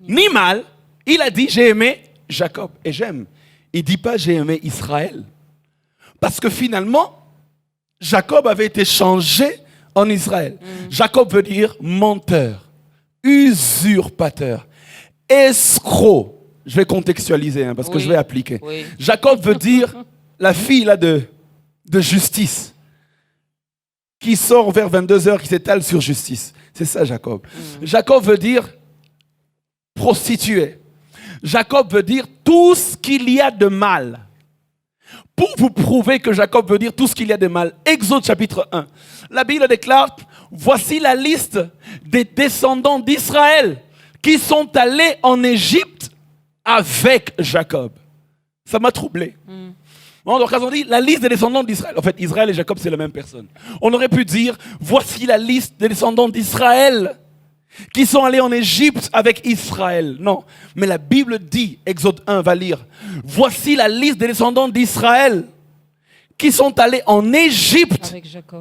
ni mal, il a dit, j'ai aimé Jacob. Et j'aime. Il ne dit pas, j'ai aimé Israël. Parce que finalement, Jacob avait été changé en Israël. Jacob veut dire menteur, usurpateur, escroc. Je vais contextualiser parce que je vais appliquer. Oui. Jacob veut dire la fille là, de justice qui sort vers 22h, qui s'étale sur justice. C'est ça Jacob. Jacob veut dire prostituée. Jacob veut dire tout ce qu'il y a de mal. Pour vous prouver que Jacob veut dire tout ce qu'il y a de mal, Exode chapitre 1, la Bible déclare, voici la liste des descendants d'Israël qui sont allés en Égypte avec Jacob. Ça m'a troublé. Donc on dit la liste des descendants d'Israël. En fait, Israël et Jacob, c'est la même personne. On aurait pu dire, voici la liste des descendants d'Israël qui sont allés en Égypte avec Israël. Non, mais la Bible dit, Exode 1 va lire, voici la liste des descendants d'Israël qui sont allés en Égypte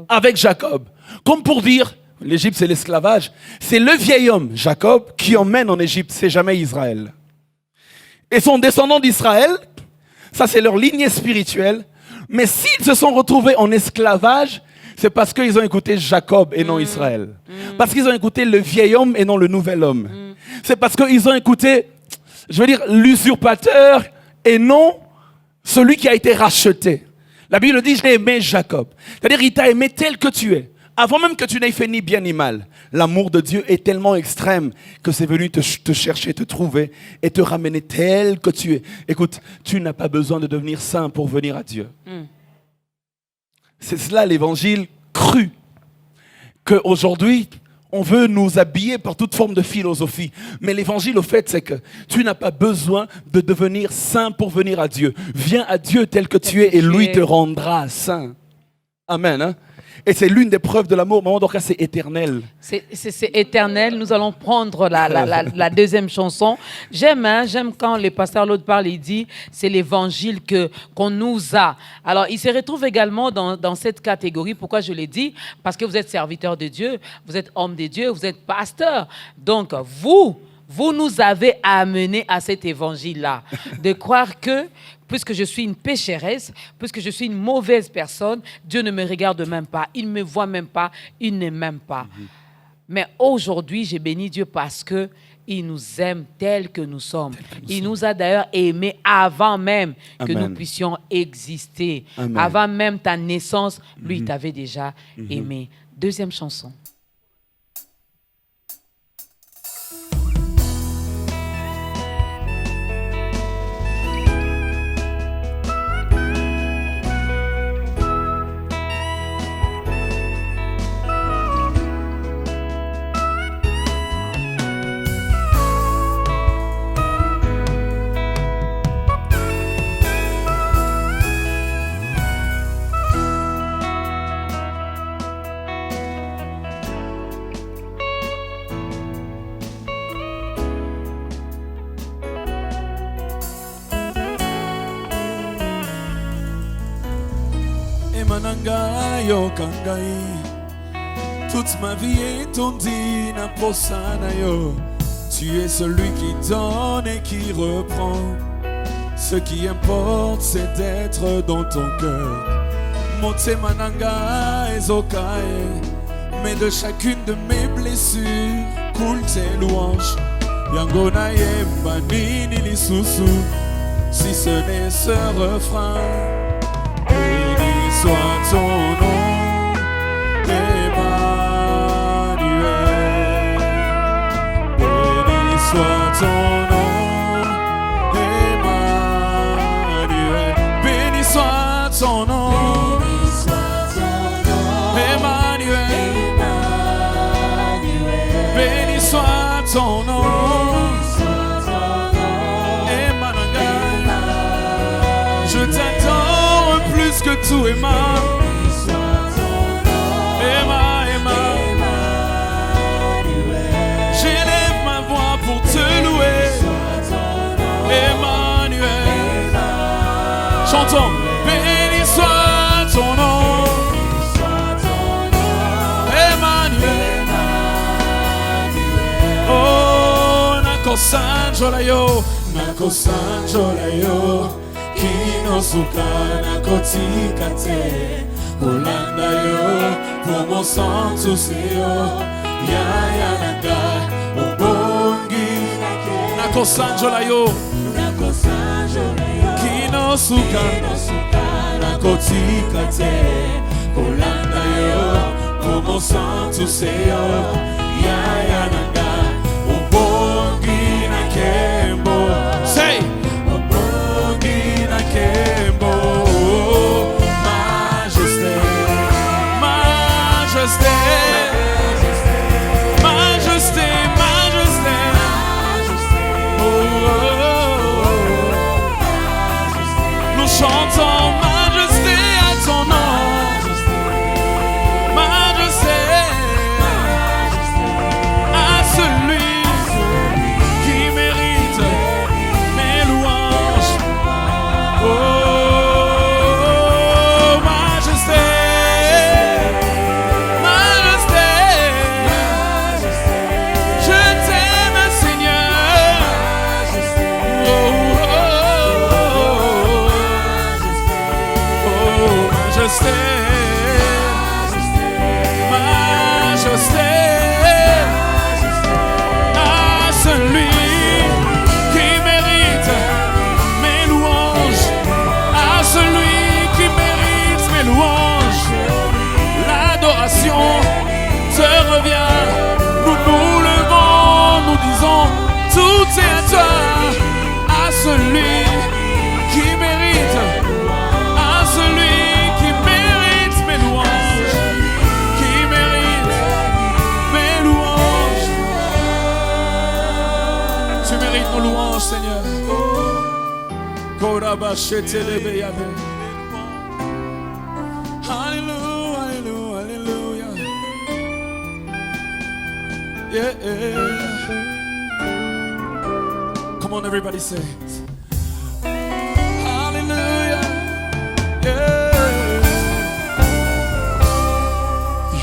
avec Jacob. Comme pour dire, l'Égypte c'est l'esclavage, c'est le vieil homme, Jacob, qui emmène en Égypte, c'est jamais Israël. Et son descendant d'Israël, ça c'est leur lignée spirituelle, mais s'ils se sont retrouvés en esclavage, c'est parce qu'ils ont écouté Jacob et non Israël. Parce qu'ils ont écouté le vieil homme et non le nouvel homme. C'est parce qu'ils ont écouté, je veux dire, l'usurpateur et non celui qui a été racheté. La Bible dit, j'ai aimé Jacob. C'est-à-dire, il t'a aimé tel que tu es. Avant même que tu n'aies fait ni bien ni mal. L'amour de Dieu est tellement extrême que c'est venu te chercher, te trouver et te ramener tel que tu es. Écoute, tu n'as pas besoin de devenir saint pour venir à Dieu. C'est cela l'évangile cru. Qu'aujourd'hui, on veut nous habiller par toute forme de philosophie. Mais l'évangile, au fait, c'est que tu n'as pas besoin de devenir saint pour venir à Dieu. Viens à Dieu tel que tu es et lui te rendra saint. Amen. Hein? Et c'est l'une des preuves de l'amour. Maman Dorcas, c'est éternel. C'est éternel. Nous allons prendre la deuxième chanson. J'aime quand le pasteur l'autre parle, il dit, c'est l'évangile qu'on nous a. Alors, il se retrouve également dans cette catégorie. Pourquoi je l'ai dit? Parce que vous êtes serviteur de Dieu, vous êtes homme de Dieu, vous êtes pasteur. Donc, vous nous avez amenés à cet évangile-là. De croire que, puisque je suis une pécheresse, puisque je suis une mauvaise personne, Dieu ne me regarde même pas, il ne me voit même pas, il ne m'aime pas. Mais aujourd'hui, j'ai béni Dieu parce qu'il nous aime tels que nous sommes. Il nous a d'ailleurs aimés avant même que nous puissions exister. Amen. Avant même ta naissance, lui, il t'avait déjà aimé. Deuxième chanson. Yo kangai, toute ma vie est ton dîne posana yo. Tu es celui qui donne et qui reprend. Ce qui importe, c'est d'être dans ton cœur. Mote mananga ezokae, mais de chacune de mes blessures coule tes louanges. Yangona yemba nini lisusu, si ce n'est ce refrain. soit ton nom, Emmanuel. Béni soit ton nom, Emmanuel. Béni soit ton nom, Emmanuel. Béni soit ton nom, Emmanuel. Je t'adore plus que tout, Emma. Emma, Emma. J'élève ma voix pour te louer, Emmanuel. Chantons. Béni soit ton nom, Emmanuel. Oh, nako sanjolayo, nako sanjolayo. Kino suka nako tikate, Olanda yo, pomo santu seyo. Ya ya naga, obongi. Nako sanjolayo, kino suka nako tikate, Olanda yo, pomo santu seyo. Ya ya naga, obongi na kembo. Say, obongi na kembo. Majesté, majesté, majesté, majesté. Oh, oh, oh. Nous chantons majesté à ton nom. Majesté à celui qui mérite mes louanges. Oh, majesté, majesté, je t'aime, Seigneur. Oh, oh, oh, oh, majesté, majesté à celui qui mérite mes louanges, à celui qui mérite mes louanges. L'adoration te revient. Nous nous levons, nous disons tout est à toi, à celui qui mérite, à celui qui mérite mes louanges, qui mérite mes louanges. Tu mérites nos louanges, Seigneur. Korabashetelebeyade. Hallelujah, hallelujah, hallelujah. Yeah. Come on, everybody say it. Hallelujah. Yeah.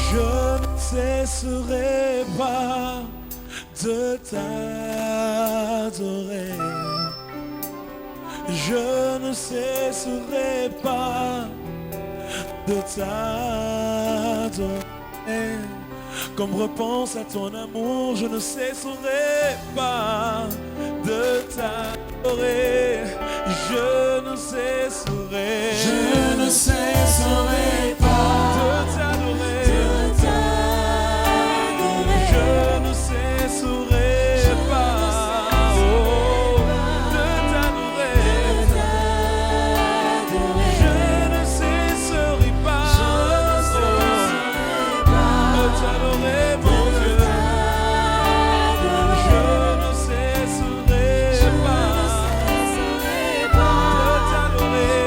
Je ne cesserai pas de t'adorer. Je ne cesserai pas de t'adorer. Comme repense à ton amour, je ne cesserai pas de t'adorer. Je ne cesserai pas de t'adorer. Je ne cesserai pas de t'adorer. Je ne cesserai pas de t'adorer, mon Dieu. Je ne cesserai pas de t'adorer.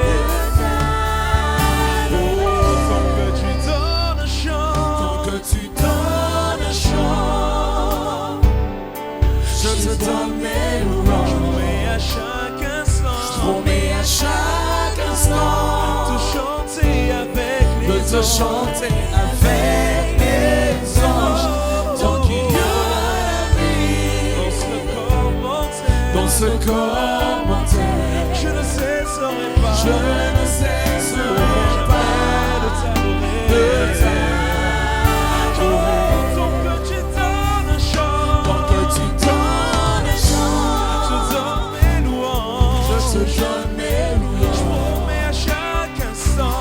Oh, tant que tu donnes un chant, je te donne mes louanges. Je promets à chaque instant, de te chanter avec les anges. Tant qu'il y aura la vie dans ce corps mortel, je ne cesserai pas de t'adorer. Tant que tu donnes un chant, je donne mes louanges. Je promets à chaque instant,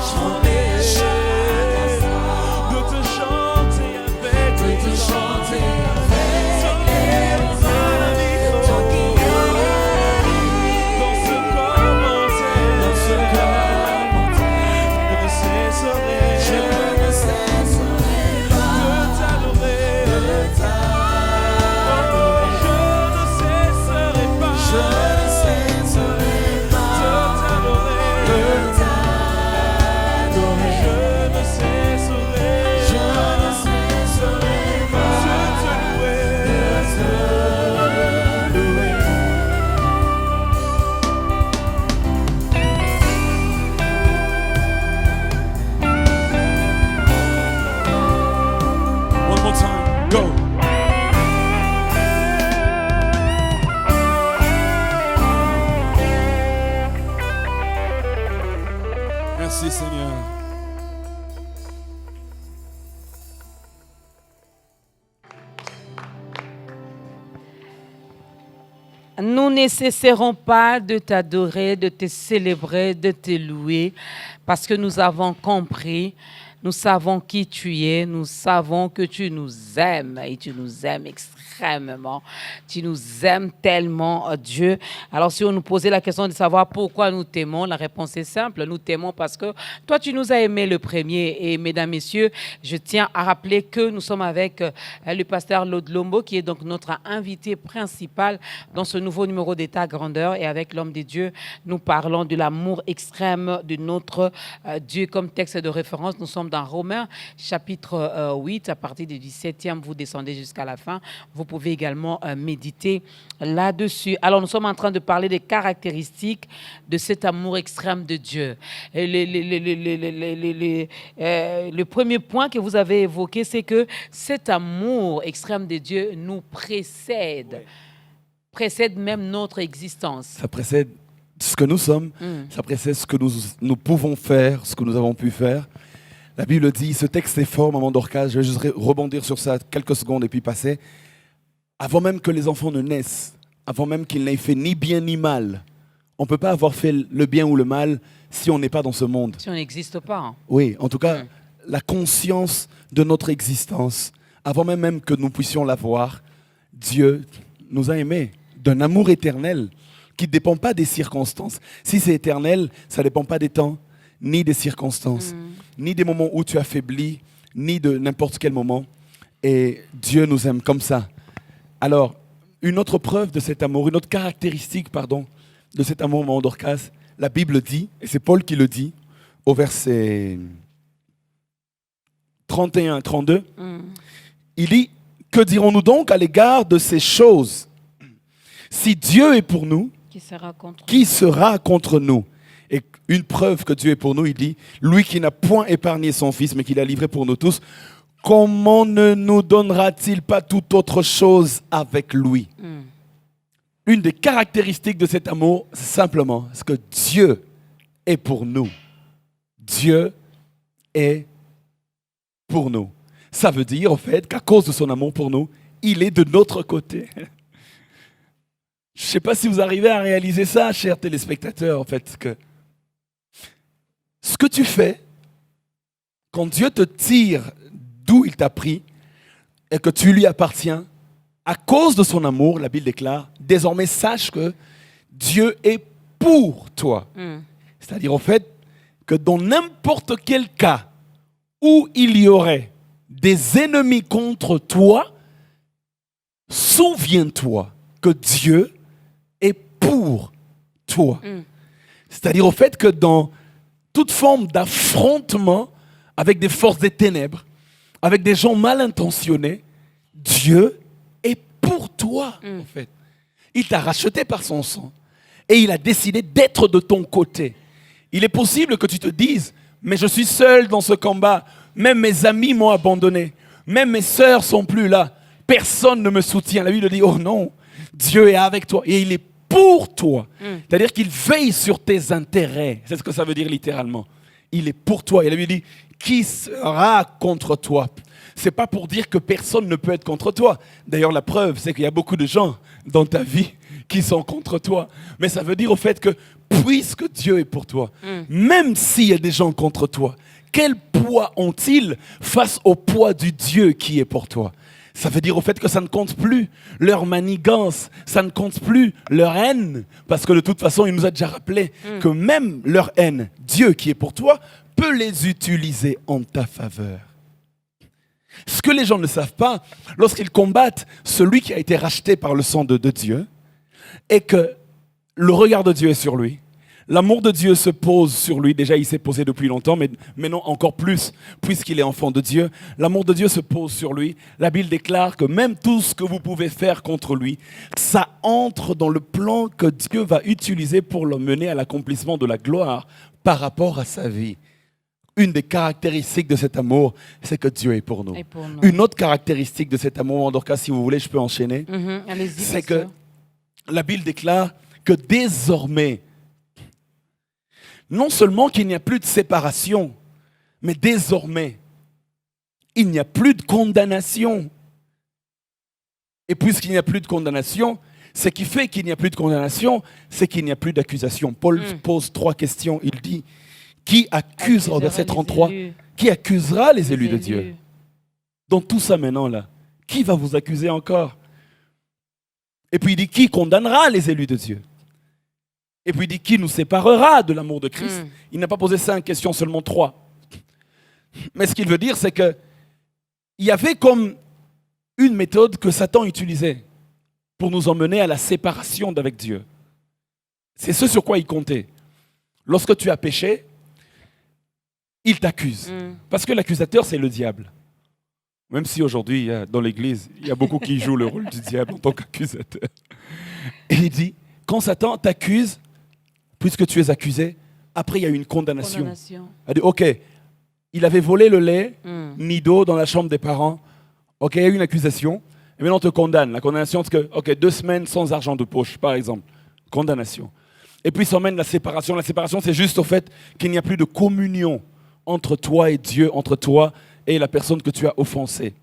Merci Seigneur. Nous ne cesserons pas de t'adorer, de te célébrer, de te louer, parce que nous avons compris, nous savons qui tu es, nous savons que tu nous aimes et tu nous aimes extrêmement. Tu nous aimes tellement, oh Dieu. Alors si on nous posait la question de savoir pourquoi nous t'aimons, la réponse est simple. Nous t'aimons parce que toi, tu nous as aimés le premier. Et mesdames, messieurs, je tiens à rappeler que nous sommes avec le pasteur Lord Lombo, qui est donc notre invité principal dans ce nouveau numéro d'État Grandeur. Et avec l'homme de Dieu, nous parlons de l'amour extrême de notre Dieu comme texte de référence. Nous sommes dans Romains, chapitre 8, à partir du 17e, vous descendez jusqu'à la fin. Vous pouvez également méditer là-dessus. Alors, nous sommes en train de parler des caractéristiques de cet amour extrême de Dieu. Et le premier point que vous avez évoqué, c'est que cet amour extrême de Dieu nous précède, précède même notre existence. Ça précède ce que nous sommes, ça précède ce que nous pouvons faire, ce que nous avons pu faire. La Bible dit, ce texte est fort, maman Dorcas, je vais juste rebondir sur ça quelques secondes et puis passer. Avant même que les enfants ne naissent, avant même qu'ils n'aient fait ni bien ni mal, on ne peut pas avoir fait le bien ou le mal si on n'est pas dans ce monde. Si on n'existe pas. Hein. Oui, en tout cas, la conscience de notre existence, avant même que nous puissions la voir, Dieu nous a aimés d'un amour éternel qui ne dépend pas des circonstances. Si c'est éternel, ça ne dépend pas des temps, ni des circonstances, ni des moments où tu affaiblis, ni de n'importe quel moment. Et Dieu nous aime comme ça. Alors, une autre preuve de cet amour, une autre caractéristique, de cet amour, maman Dorcas, la Bible dit, et c'est Paul qui le dit, au verset 31-32, il dit, que dirons-nous donc à l'égard de ces choses? Si Dieu est pour nous, qui sera contre nous? Et une preuve que Dieu est pour nous, il dit, lui qui n'a point épargné son Fils, mais qui l'a livré pour nous tous, comment ne nous donnera-t-il pas toute autre chose avec lui? Une des caractéristiques de cet amour, c'est simplement ce que Dieu est pour nous. Dieu est pour nous. Ça veut dire, en fait, qu'à cause de son amour pour nous, il est de notre côté. Je ne sais pas si vous arrivez à réaliser ça, chers téléspectateurs, en fait, que ce que tu fais, quand Dieu te tire d'où il t'a pris et que tu lui appartiens, à cause de son amour, la Bible déclare, désormais sache que Dieu est pour toi. C'est-à-dire, en fait, que dans n'importe quel cas où il y aurait des ennemis contre toi, souviens-toi que Dieu est pour toi. C'est-à-dire, au fait que dans toute forme d'affrontement avec des forces des ténèbres, avec des gens mal intentionnés, Dieu est pour toi, en fait. Il t'a racheté par son sang et il a décidé d'être de ton côté. Il est possible que tu te dises, mais je suis seul dans ce combat, même mes amis m'ont abandonné, même mes sœurs sont plus là, personne ne me soutient. La Bible dit, oh non, Dieu est avec toi et il est pour toi. C'est-à-dire qu'il veille sur tes intérêts. C'est ce que ça veut dire littéralement. Il est pour toi. Et la Bible dit, qui sera contre toi? C'est pas pour dire que personne ne peut être contre toi. D'ailleurs, la preuve, c'est qu'il y a beaucoup de gens dans ta vie qui sont contre toi. Mais ça veut dire au fait que, puisque Dieu est pour toi, même s'il y a des gens contre toi, quel poids ont-ils face au poids du Dieu qui est pour toi? Ça veut dire au fait que ça ne compte plus leur manigance, ça ne compte plus leur haine, parce que de toute façon, il nous a déjà rappelé que même leur haine, Dieu qui est pour toi, peut les utiliser en ta faveur. Ce que les gens ne savent pas, lorsqu'ils combattent celui qui a été racheté par le sang de Dieu, est que le regard de Dieu est sur lui. L'amour de Dieu se pose sur lui. Déjà, il s'est posé depuis longtemps, mais maintenant encore plus, puisqu'il est enfant de Dieu. L'amour de Dieu se pose sur lui. La Bible déclare que même tout ce que vous pouvez faire contre lui, ça entre dans le plan que Dieu va utiliser pour le mener à l'accomplissement de la gloire par rapport à sa vie. Une des caractéristiques de cet amour, c'est que Dieu est pour nous. Une autre caractéristique de cet amour, en tout cas, si vous voulez, je peux enchaîner, c'est que la Bible déclare que désormais, non seulement qu'il n'y a plus de séparation, mais désormais, il n'y a plus de condamnation. Et puisqu'il n'y a plus de condamnation, ce qui fait qu'il n'y a plus de condamnation, c'est qu'il n'y a plus d'accusation. Paul pose 3 questions. Il dit, qui accusera, au verset 33, qui accusera les élus de Dieu? Dans tout ça maintenant, là, qui va vous accuser encore? Et puis il dit, qui condamnera les élus de Dieu? Et puis il dit, qui nous séparera de l'amour de Christ? Il n'a pas posé 5 questions, seulement 3. Mais ce qu'il veut dire, c'est que il y avait comme une méthode que Satan utilisait pour nous emmener à la séparation d'avec Dieu. C'est ce sur quoi il comptait. Lorsque tu as péché, il t'accuse. Parce que l'accusateur, c'est le diable. Même si aujourd'hui, dans l'église, il y a beaucoup qui jouent le rôle du diable en tant qu'accusateur. Et il dit, quand Satan t'accuse, puisque tu es accusé, après il y a une condamnation. Il dit, ok, il avait volé le lait, ni d'eau dans la chambre des parents. Ok, il y a eu une accusation. Et maintenant on te condamne. La condamnation, c'est que, ok, 2 semaines sans argent de poche, par exemple. Condamnation. Et puis ça emmène la séparation. La séparation, c'est juste au fait qu'il n'y a plus de communion entre toi et Dieu, entre toi et la personne que tu as offensée.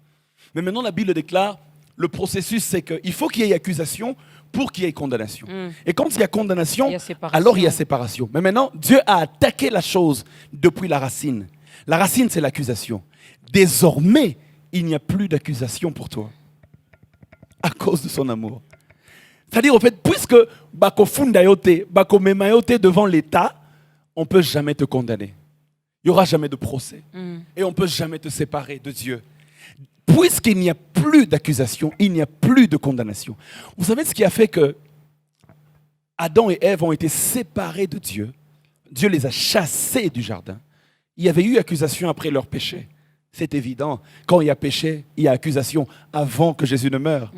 Mais maintenant, la Bible déclare, le processus, c'est qu'il faut qu'il y ait accusation pour qu'il y ait condamnation. Et quand il y a condamnation, alors il y a séparation. Mais maintenant, Dieu a attaqué la chose depuis la racine. La racine, c'est l'accusation. Désormais, il n'y a plus d'accusation pour toi. À cause de son amour. C'est-à-dire, en fait, puisque bako fundayote, bako memayote devant l'État, on ne peut jamais te condamner. Il n'y aura jamais de procès. Et on ne peut jamais te séparer de Dieu. Puisqu'il n'y a plus d'accusation, il n'y a plus de condamnation. Vous savez ce qui a fait que Adam et Ève ont été séparés de Dieu? Dieu les a chassés du jardin. Il y avait eu accusation après leur péché. C'est évident. Quand il y a péché, il y a accusation avant que Jésus ne meure.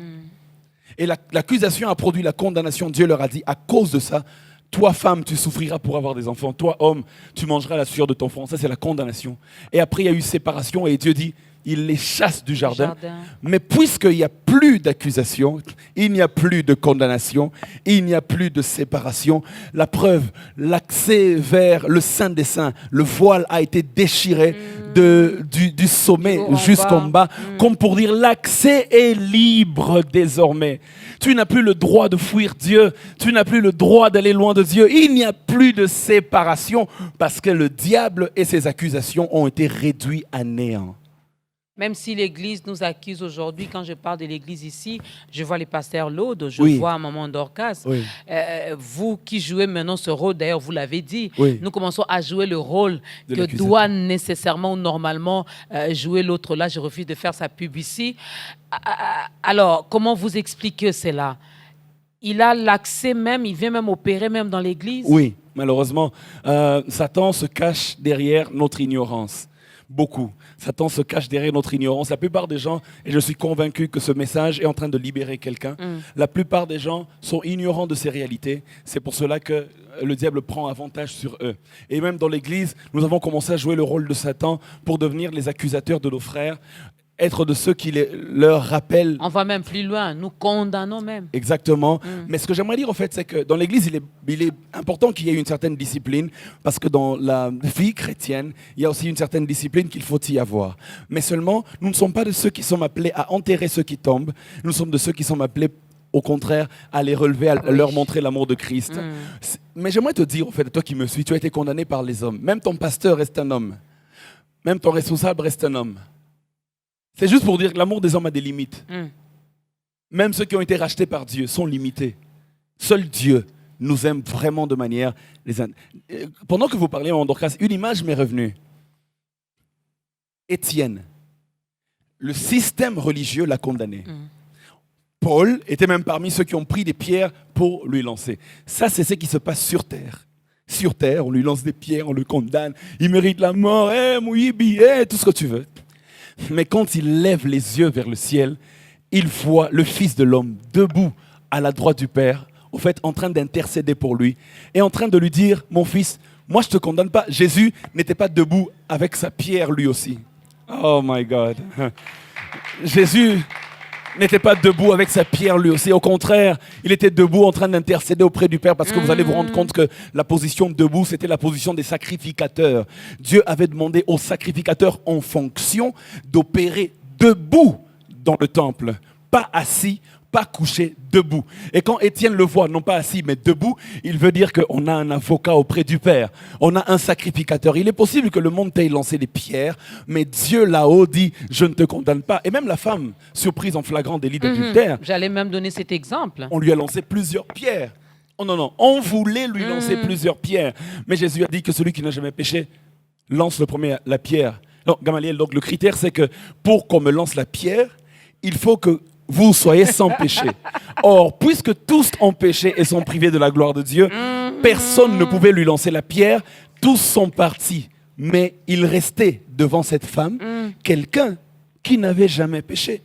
Et l'accusation a produit la condamnation. Dieu leur a dit, à cause de ça, toi, femme, tu souffriras pour avoir des enfants. Toi, homme, tu mangeras la sueur de ton front. Ça, c'est la condamnation. Et après, il y a eu séparation et Dieu dit, il les chasse du jardin. Mais puisqu'il n'y a plus d'accusation, il n'y a plus de condamnation, il n'y a plus de séparation. La preuve, l'accès vers le Saint des Saints, le voile a été déchiré du sommet jusqu'en bas, comme pour dire l'accès est libre désormais. Tu n'as plus le droit de fuir Dieu, tu n'as plus le droit d'aller loin de Dieu. Il n'y a plus de séparation parce que le diable et ses accusations ont été réduits à néant. Même si l'Église nous accuse aujourd'hui, quand je parle de l'Église ici, je vois les pasteurs Laude, je vois Maman Dorcas. Vous qui jouez maintenant ce rôle, d'ailleurs vous l'avez dit, nous commençons à jouer le rôle que doit nécessairement ou normalement jouer l'autre là. Je refuse de faire sa pub ici. Alors, comment vous expliquez cela? Il a l'accès même, il vient même opérer même dans l'Église? Oui, malheureusement. Satan se cache derrière notre ignorance. Beaucoup. Satan se cache derrière notre ignorance. La plupart des gens, et je suis convaincu que ce message est en train de libérer quelqu'un, la plupart des gens sont ignorants de ces réalités. C'est pour cela que le diable prend avantage sur eux. Et même dans l'Église, nous avons commencé à jouer le rôle de Satan pour devenir les accusateurs de nos frères, être de ceux qui leur rappellent. On va même plus loin, nous condamnons même. Exactement. Mais ce que j'aimerais dire, en fait, c'est que dans l'Église, il est important qu'il y ait une certaine discipline, parce que dans la vie chrétienne, il y a aussi une certaine discipline qu'il faut y avoir. Mais seulement, nous ne sommes pas de ceux qui sont appelés à enterrer ceux qui tombent, nous sommes de ceux qui sont appelés, au contraire, à les relever, à leur montrer l'amour de Christ. Mais j'aimerais te dire, en fait, toi qui me suis, tu as été condamné par les hommes. Même ton pasteur reste un homme. Même ton responsable reste un homme. C'est juste pour dire que l'amour des hommes a des limites. Même ceux qui ont été rachetés par Dieu sont limités. Seul Dieu nous aime vraiment de manière... Pendant que vous parliez en Dorcas, une image m'est revenue. Étienne, le système religieux l'a condamné. Paul était même parmi ceux qui ont pris des pierres pour lui lancer. Ça, c'est ce qui se passe sur terre. Sur terre, on lui lance des pierres, on le condamne. Il mérite la mort, mouyibi, tout ce que tu veux. Mais quand il lève les yeux vers le ciel, il voit le Fils de l'homme debout à la droite du Père, au fait en train d'intercéder pour lui et en train de lui dire, mon fils, moi je ne te condamne pas. Jésus n'était pas debout avec sa pierre lui aussi. Oh my God. Jésus n'était pas debout avec sa pierre lui aussi. Au contraire, il était debout en train d'intercéder auprès du Père parce que vous allez vous rendre compte que la position debout, c'était la position des sacrificateurs. Dieu avait demandé aux sacrificateurs en fonction d'opérer debout dans le temple, pas assis, pas couché, debout. Et quand Étienne le voit, non pas assis, mais debout, il veut dire qu'on a un avocat auprès du Père. On a un sacrificateur. Il est possible que le monde t'ait lancé des pierres, mais Dieu là-haut dit, je ne te condamne pas. Et même la femme, surprise en flagrant délit d'adultère, J'allais même donner cet exemple. on lui a lancé plusieurs pierres. Oh non, non, on voulait lui lancer plusieurs pierres. Mais Jésus a dit que celui qui n'a jamais péché lance le premier la pierre. Non, Gamaliel, donc le critère, c'est que pour qu'on me lance la pierre, il faut que vous soyez sans péché. Or, puisque tous ont péché et sont privés de la gloire de Dieu, personne ne pouvait lui lancer la pierre, tous sont partis. Mais il restait devant cette femme quelqu'un qui n'avait jamais péché.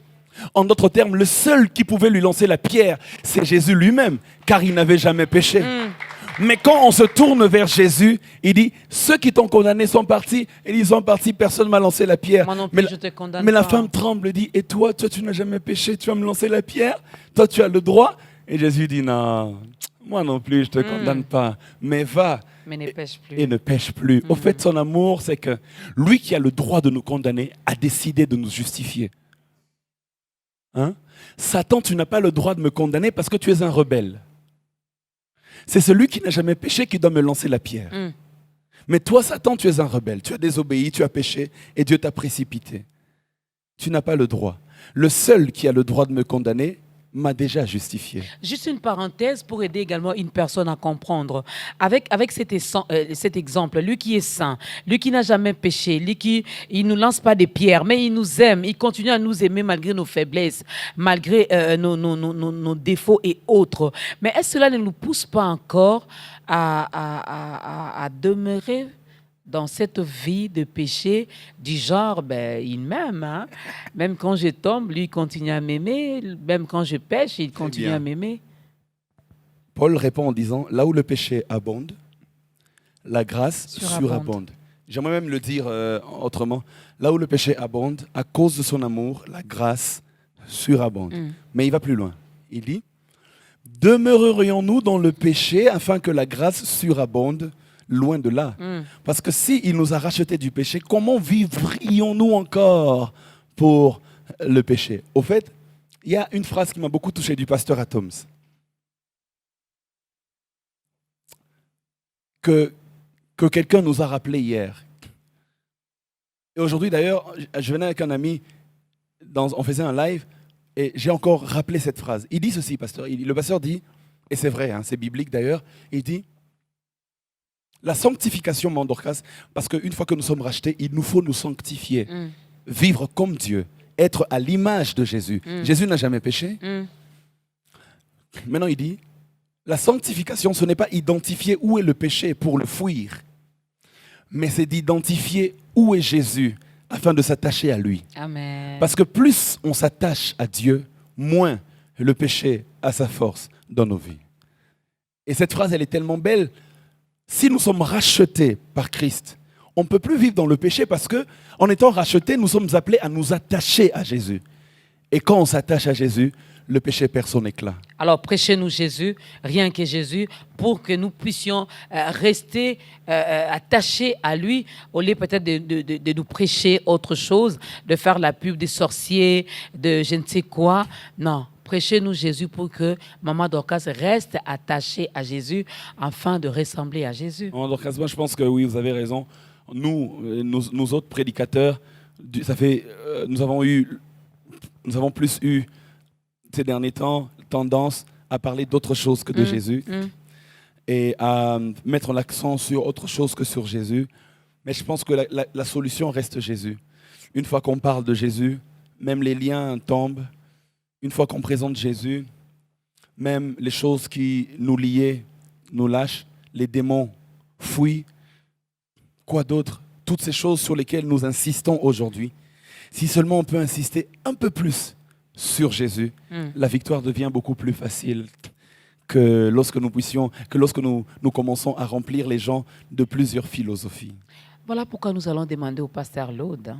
En d'autres termes, le seul qui pouvait lui lancer la pierre, c'est Jésus lui-même, car il n'avait jamais péché. Mais quand on se tourne vers Jésus, il dit, ceux qui t'ont condamné sont partis, et ils sont partis, personne ne m'a lancé la pierre. Moi non plus, mais je te condamne mais la pas. femme tremble et dit, et toi tu n'as jamais péché, tu vas me lancer la pierre, toi tu as le droit. Et Jésus dit, non, moi non plus, je ne te condamne pas, mais va Mais ne pêche plus. et ne pêche plus. Au fait, son amour, c'est que lui qui a le droit de nous condamner a décidé de nous justifier. Hein? Satan, tu n'as pas le droit de me condamner parce que tu es un rebelle. C'est celui qui n'a jamais péché qui doit me lancer la pierre. Mais toi, Satan, tu es un rebelle. Tu as désobéi, tu as péché et Dieu t'a précipité. Tu n'as pas le droit. Le seul qui a le droit de me condamner m'a déjà justifié. Juste une parenthèse pour aider également une personne à comprendre. Avec cet exemple, lui qui est saint, lui qui n'a jamais péché, lui qui il nous lance pas des pierres, mais il nous aime, il continue à nous aimer malgré nos faiblesses, malgré nos défauts et autres. Mais est-ce que cela ne nous pousse pas encore à demeurer dans cette vie de péché du genre, il m'aime. Hein? Même quand je tombe, lui, il continue à m'aimer. Même quand je pêche, il continue bien. à m'aimer. Paul répond en disant, là où le péché abonde, la grâce surabonde. J'aimerais même le dire autrement. Là où le péché abonde, à cause de son amour, la grâce surabonde. Mais il va plus loin. Il dit, demeurerions-nous dans le péché afin que la grâce surabonde? Loin de là. Parce que s'il nous a rachetés du péché, comment vivrions-nous encore pour le péché? Au fait, il y a une phrase qui m'a beaucoup touché du pasteur Atoms. Que quelqu'un nous a rappelé hier. Et aujourd'hui, d'ailleurs, je venais avec un ami, on faisait un live, et j'ai encore rappelé cette phrase. Il dit ceci, pasteur. Le pasteur dit, et c'est vrai, hein, c'est biblique d'ailleurs, il dit, la sanctification, Mandorcas, parce qu'une fois que nous sommes rachetés, il nous faut nous sanctifier, vivre comme Dieu, être à l'image de Jésus. Jésus n'a jamais péché. Maintenant, il dit, la sanctification, ce n'est pas identifier où est le péché pour le fuir, mais c'est d'identifier où est Jésus afin de s'attacher à lui. Amen. Parce que plus on s'attache à Dieu, moins le péché a sa force dans nos vies. Et cette phrase, elle est tellement belle. Si nous sommes rachetés par Christ, on ne peut plus vivre dans le péché parce que, en étant rachetés, nous sommes appelés à nous attacher à Jésus. Et quand on s'attache à Jésus, le péché perd son éclat. Alors, prêchez-nous Jésus, rien que Jésus, pour que nous puissions rester attachés à lui, au lieu peut-être de nous prêcher autre chose, de faire la pub des sorciers, de je ne sais quoi. Non. Prêchez-nous Jésus pour que Maman Dorcas reste attachée à Jésus afin de ressembler à Jésus. Maman Dorcas, moi je pense que oui, vous avez raison. Nous autres prédicateurs, nous avons plus eu ces derniers temps tendance à parler d'autre chose que de Jésus et à mettre l'accent sur autre chose que sur Jésus. Mais je pense que la solution reste Jésus. Une fois qu'on parle de Jésus, même les liens tombent. Une fois qu'on présente Jésus, même les choses qui nous liaient nous lâchent, les démons fuient. Quoi d'autre? Toutes ces choses sur lesquelles nous insistons aujourd'hui. Si seulement on peut insister un peu plus sur Jésus, la victoire devient beaucoup plus facile que lorsque nous commençons à remplir les gens de plusieurs philosophies. Voilà pourquoi nous allons demander au pasteur Laude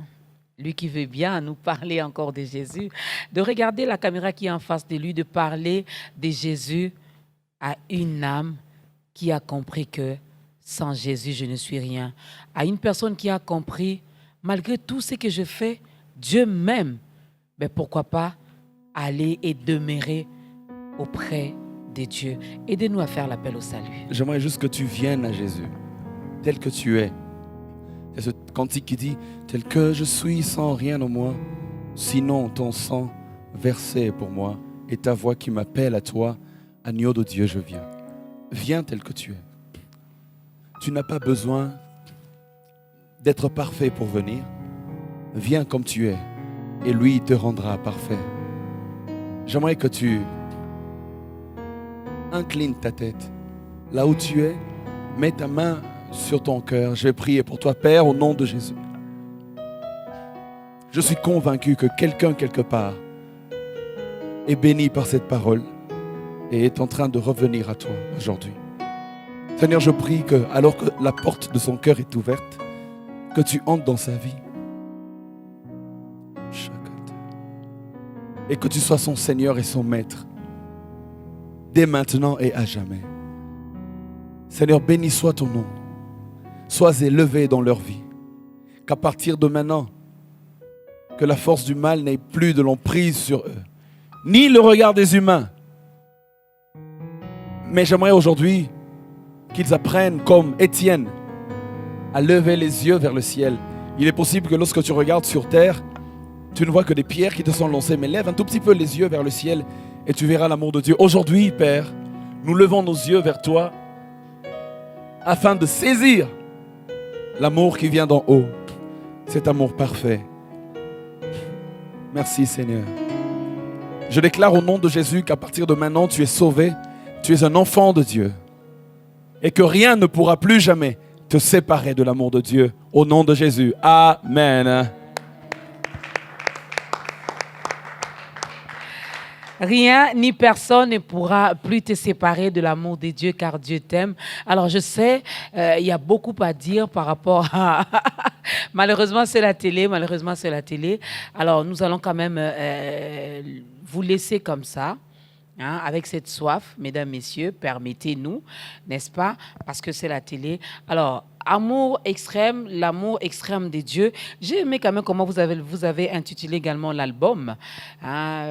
lui qui veut bien nous parler encore de Jésus, de regarder la caméra qui est en face de lui, de parler de Jésus à une âme qui a compris que sans Jésus, je ne suis rien. À une personne qui a compris, malgré tout ce que je fais, Dieu m'aime. Mais pourquoi pas aller et demeurer auprès de Dieu. Aidez-nous à faire l'appel au salut. J'aimerais juste que tu viennes à Jésus, tel que tu es. C'est ce cantique qui dit « Tel que je suis sans rien en moi, sinon ton sang versé pour moi et ta voix qui m'appelle à toi, agneau de Dieu, je viens. » Viens tel que tu es. Tu n'as pas besoin d'être parfait pour venir. Viens comme tu es et lui te rendra parfait. J'aimerais que tu inclines ta tête là où tu es, mets ta main sur ton cœur. Je vais prier pour toi, Père, au nom de Jésus. Je suis convaincu que quelqu'un quelque part est béni par cette parole et est en train de revenir à toi aujourd'hui. Seigneur, je prie que, alors que la porte de son cœur est ouverte, que tu entres dans sa vie et que tu sois son Seigneur et son Maître dès maintenant et à jamais. Seigneur, béni soit ton nom. Sois élevé dans leur vie. Qu'à partir de maintenant, que la force du mal n'ait plus de l'emprise sur eux, ni le regard des humains. Mais j'aimerais aujourd'hui qu'ils apprennent, comme Étienne, à lever les yeux vers le ciel. Il est possible que lorsque tu regardes sur terre, tu ne vois que des pierres qui te sont lancées, mais lève un tout petit peu les yeux vers le ciel et tu verras l'amour de Dieu. Aujourd'hui, Père, nous levons nos yeux vers toi afin de saisir l'amour qui vient d'en haut, cet amour parfait. Merci Seigneur. Je déclare au nom de Jésus qu'à partir de maintenant, tu es sauvé, tu es un enfant de Dieu et que rien ne pourra plus jamais te séparer de l'amour de Dieu. Au nom de Jésus. Amen. Rien ni personne ne pourra plus te séparer de l'amour de Dieu car Dieu t'aime. Alors je sais, il y a beaucoup à dire par rapport à... Malheureusement, c'est la télé. Alors nous allons quand même vous laisser comme ça. Hein, avec cette soif, mesdames, messieurs, permettez-nous, n'est-ce pas? Parce que c'est la télé. Alors, amour extrême, l'amour extrême de Dieu. J'ai aimé quand même comment vous avez intitulé également l'album. Hein,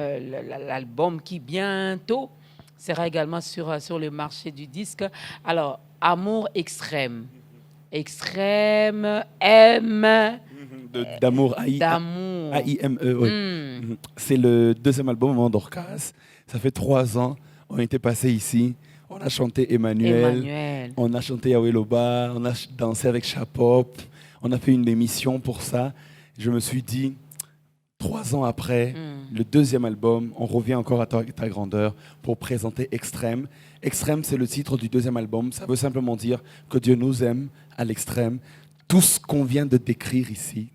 l'album qui bientôt sera également sur le marché du disque. Alors, amour extrême. Extrême, M... D'amour, d'amour. A-I-M-E, oui. C'est le deuxième album, Mandorcas. Ça fait 3 ans, on était passé ici, on a chanté Emmanuel. On a chanté Yahweh Loba, on a dansé avec Chapop, on a fait une émission pour ça. Je me suis dit, 3 ans après, le deuxième album, on revient encore à ta grandeur pour présenter Extrême. Extrême, c'est le titre du deuxième album. Ça veut simplement dire que Dieu nous aime à l'extrême. Tout ce qu'on vient de décrire ici,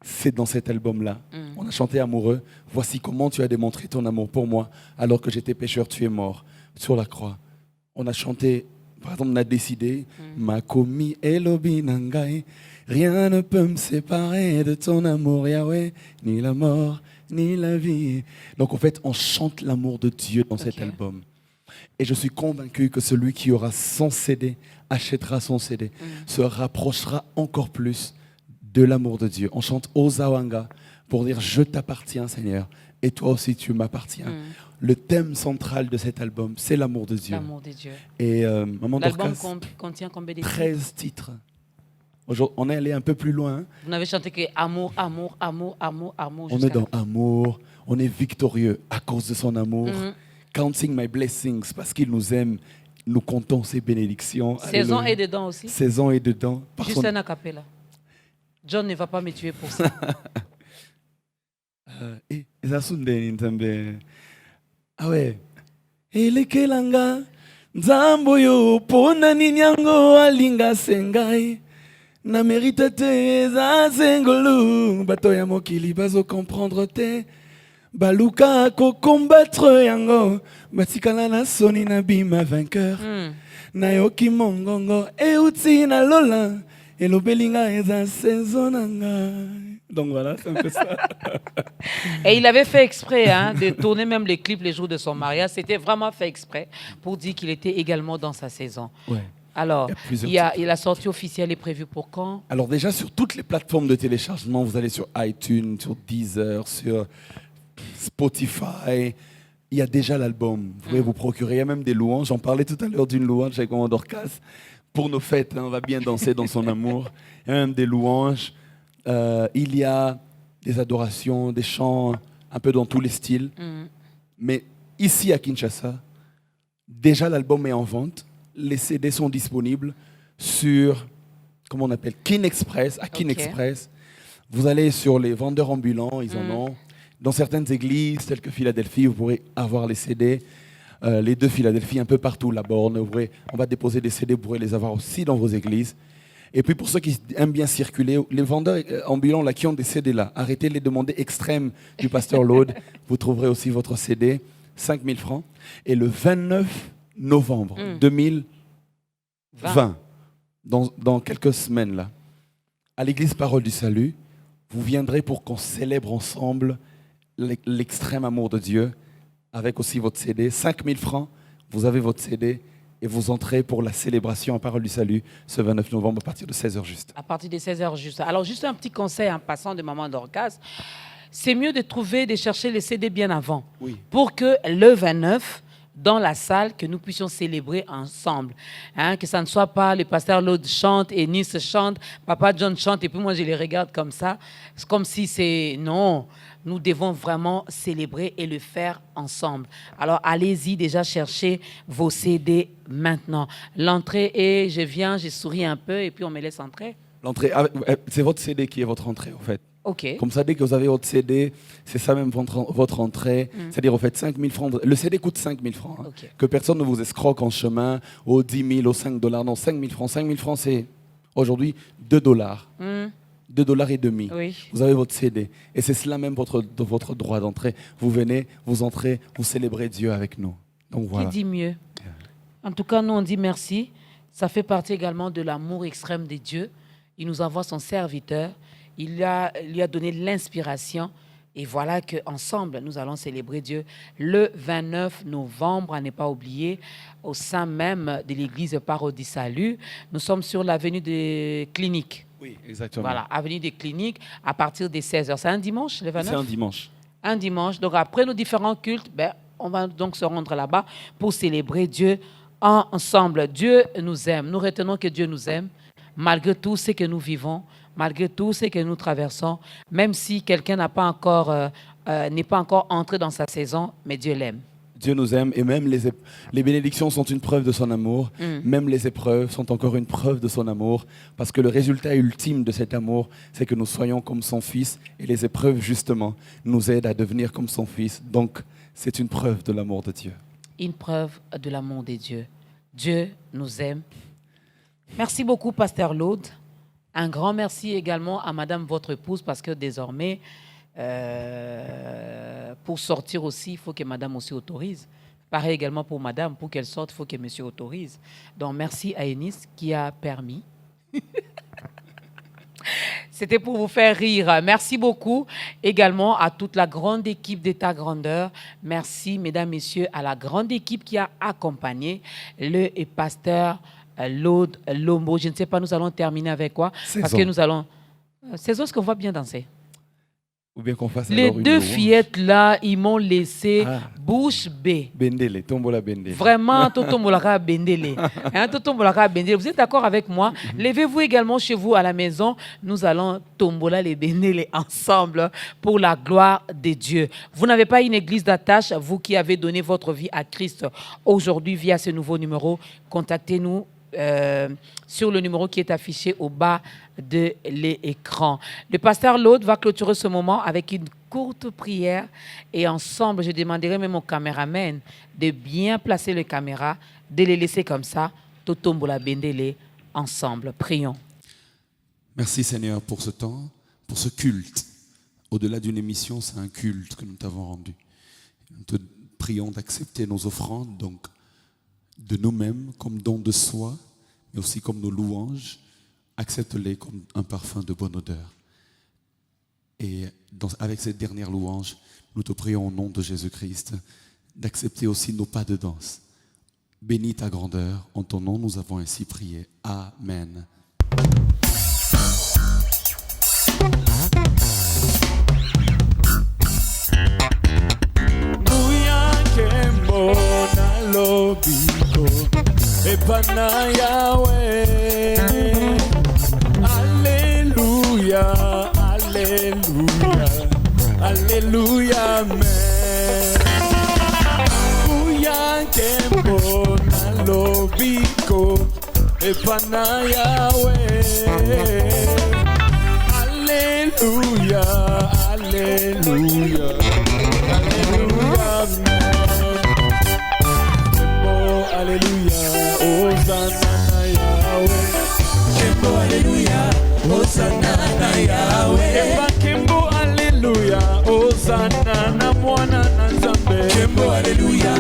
c'est dans cet album-là. On a chanté Amoureux. Voici comment tu as démontré ton amour pour moi. Alors que j'étais pécheur, tu es mort sur la croix. On a chanté, par exemple, on a décidé Makomi Elobi Nangai. Rien ne peut me séparer de ton amour, Yahweh, ni la mort, ni la vie. Donc en fait, on chante l'amour de Dieu dans cet album. Et je suis convaincu que celui qui aura son CD, achètera son CD, se rapprochera encore plus de l'amour de Dieu. On chante Ozawanga pour dire « Je t'appartiens, Seigneur, et toi aussi tu m'appartiens ». Le thème central de cet album, c'est l'amour de Dieu. L'amour de Dieu. Et Maman l'album Dorcas, contient combien de 13 titres. On est allé un peu plus loin. Vous n'avez chanté que amour, amour, amour, amour, amour. On est dans amour, on est victorieux à cause de son amour. Counting my blessings, parce qu'il nous aime, nous comptons ses bénédictions. Saison est dedans aussi. Saison est dedans. Juste un acapella. John ne va pas me tuer pour ça. Ah ouais. Elekelanga nzambo yo pona ninyango alinga sengai na mérite te za sengolu bato ya mokili bazo comprendre te baluka ko combattre yango batikala na soni na bima vainqueur na yoki mongongo euti na lola elobelinga eza saison nanga Donc voilà, c'est un peu ça. Et il avait fait exprès de tourner même les clips les jours de son mariage. C'était vraiment fait exprès pour dire qu'il était également dans sa saison. Ouais. Alors, Il y a plusieurs la sortie officielle est prévue pour quand? Alors déjà, sur toutes les plateformes de téléchargement, vous allez sur iTunes, sur Deezer, sur Spotify. Il y a déjà l'album. Vous pouvez vous procurer. Il y a même des louanges. J'en parlais tout à l'heure d'une louange avec Maman Dorcas. Pour nos fêtes, on va bien danser dans son amour. Il y a même des louanges. Il y a des adorations, des chants, un peu dans tous les styles. Mais ici à Kinshasa, déjà l'album est en vente. Les CD sont disponibles sur, comment on appelle, Kin Express, à Kin Express. Vous allez sur les vendeurs ambulants, ils en ont. Dans certaines églises, telles que Philadelphie, vous pourrez avoir les CD. Les deux Philadelphie, un peu partout, la borne. On va déposer des CD, vous pourrez les avoir aussi dans vos églises. Et puis pour ceux qui aiment bien circuler, les vendeurs ambulants là, qui ont des CD là, arrêtez les demandes extrêmes du pasteur Lode. Vous trouverez aussi votre CD, 5 000 francs. Et le 29 novembre 2020, dans quelques semaines là, à l'église Parole du Salut, vous viendrez pour qu'on célèbre ensemble l'extrême amour de Dieu avec aussi votre CD. 5 000 francs, vous avez votre CD et vous entrez pour la célébration à Parole du Salut ce 29 novembre à partir de 16h juste. À partir de 16h juste. Alors, juste un petit conseil en passant de Maman Dorcas. C'est mieux de chercher les CD bien avant. Oui. Pour que le 29, dans la salle, que nous puissions célébrer ensemble. Que ça ne soit pas le pasteur Lode chante et Nice chante, Papa John chante et puis moi je les regarde comme ça. C'est comme si c'est... Non, nous devons vraiment célébrer et le faire ensemble. Alors allez-y déjà chercher vos CD maintenant. L'entrée est, je viens, je souris un peu et puis on me laisse entrer. L'entrée, c'est votre CD qui est votre entrée en fait. OK. Comme ça, dès que vous avez votre CD, c'est ça même votre entrée. C'est-à-dire, vous faites 5 000 francs. Le CD coûte 5 000 francs. Okay. Que personne ne vous escroque en chemin aux 10 000, aux 5 $. Non, 5 000 francs. 5 000 francs, c'est aujourd'hui 2 $. 2 $ et demi. Oui. Vous avez votre CD. Et c'est cela même votre droit d'entrée. Vous venez, vous entrez, vous célébrez Dieu avec nous. Donc voilà. Qui dit mieux? En tout cas, nous, on dit merci. Ça fait partie également de l'amour extrême de Dieu. Il nous envoie son serviteur. Il lui a donné l'inspiration. Et voilà qu'ensemble, nous allons célébrer Dieu le 29 novembre, à ne pas oublier, au sein même de l'église Parole du Salut. Nous sommes sur l'avenue des Cliniques. Oui, exactement. Voilà, avenue des Cliniques, à partir des 16h. C'est un dimanche, le 29? C'est un dimanche. Un dimanche. Donc, après nos différents cultes, on va donc se rendre là-bas pour célébrer Dieu ensemble. Dieu nous aime. Nous retenons que Dieu nous aime, malgré tout ce que nous vivons, malgré tout ce que nous traversons, même si quelqu'un n'est pas encore entré dans sa saison, mais Dieu l'aime. Dieu nous aime et même les bénédictions sont une preuve de son amour. Même les épreuves sont encore une preuve de son amour parce que le résultat ultime de cet amour, c'est que nous soyons comme son Fils et les épreuves, justement, nous aident à devenir comme son Fils. Donc, c'est une preuve de l'amour de Dieu. Une preuve de l'amour de Dieu. Dieu nous aime. Merci beaucoup, Pasteur Lode. Un grand merci également à Madame, votre épouse, parce que désormais, pour sortir aussi, il faut que Madame aussi autorise. Pareil également pour Madame, pour qu'elle sorte, il faut que Monsieur autorise. Donc, merci à Eunice qui a permis. C'était pour vous faire rire. Merci beaucoup également à toute la grande équipe d'État Grandeur. Merci, mesdames, messieurs, à la grande équipe qui a accompagné le pasteur Lode Lombo. Je ne sais pas, nous allons terminer avec quoi? Parce que nous allons... C'est ce qu'on va bien danser. Ou bien qu'on fasse les deux fillettes là, ils m'ont laissé bouche bée. Bendele, tombola bendele. Vraiment, totombolaka bendele. Totombolaka bendele. Vous êtes d'accord avec moi? Levez-vous également chez vous à la maison. Nous allons tombola les bendele ensemble pour la gloire de Dieu. Vous n'avez pas une église d'attache, vous qui avez donné votre vie à Christ aujourd'hui via ce nouveau numéro, contactez-nous sur le numéro qui est affiché au bas de l'écran. Le pasteur Lode va clôturer ce moment avec une courte prière et ensemble, je demanderai même au caméraman de bien placer les caméras, de les laisser comme ça, totombola bendele ensemble. Prions. Merci Seigneur pour ce temps, pour ce culte. Au-delà d'une émission, c'est un culte que nous t'avons rendu. Nous te prions d'accepter nos offrandes, donc de nous-mêmes comme don de soi, mais aussi comme nos louanges. Accepte-les comme un parfum de bonne odeur. Et avec cette dernière louange, nous te prions au nom de Jésus-Christ d'accepter aussi nos pas de danse. Bénis ta grandeur, en ton nom nous avons ainsi prié. Amen. Lobiko epana Yahweh, Alléluia, Alléluia, Alléluia, Amen. Ouya kembo na lobiko epana Yahweh, Alléluia, Alléluia, Alléluia, Amen. Alléluia, Hosanna na Yahweh. Kembo Alléluia, Hosanna na Yahweh. Kembo Alléluia, Hosanna na mwana na Nzambe. Kembo Alléluia,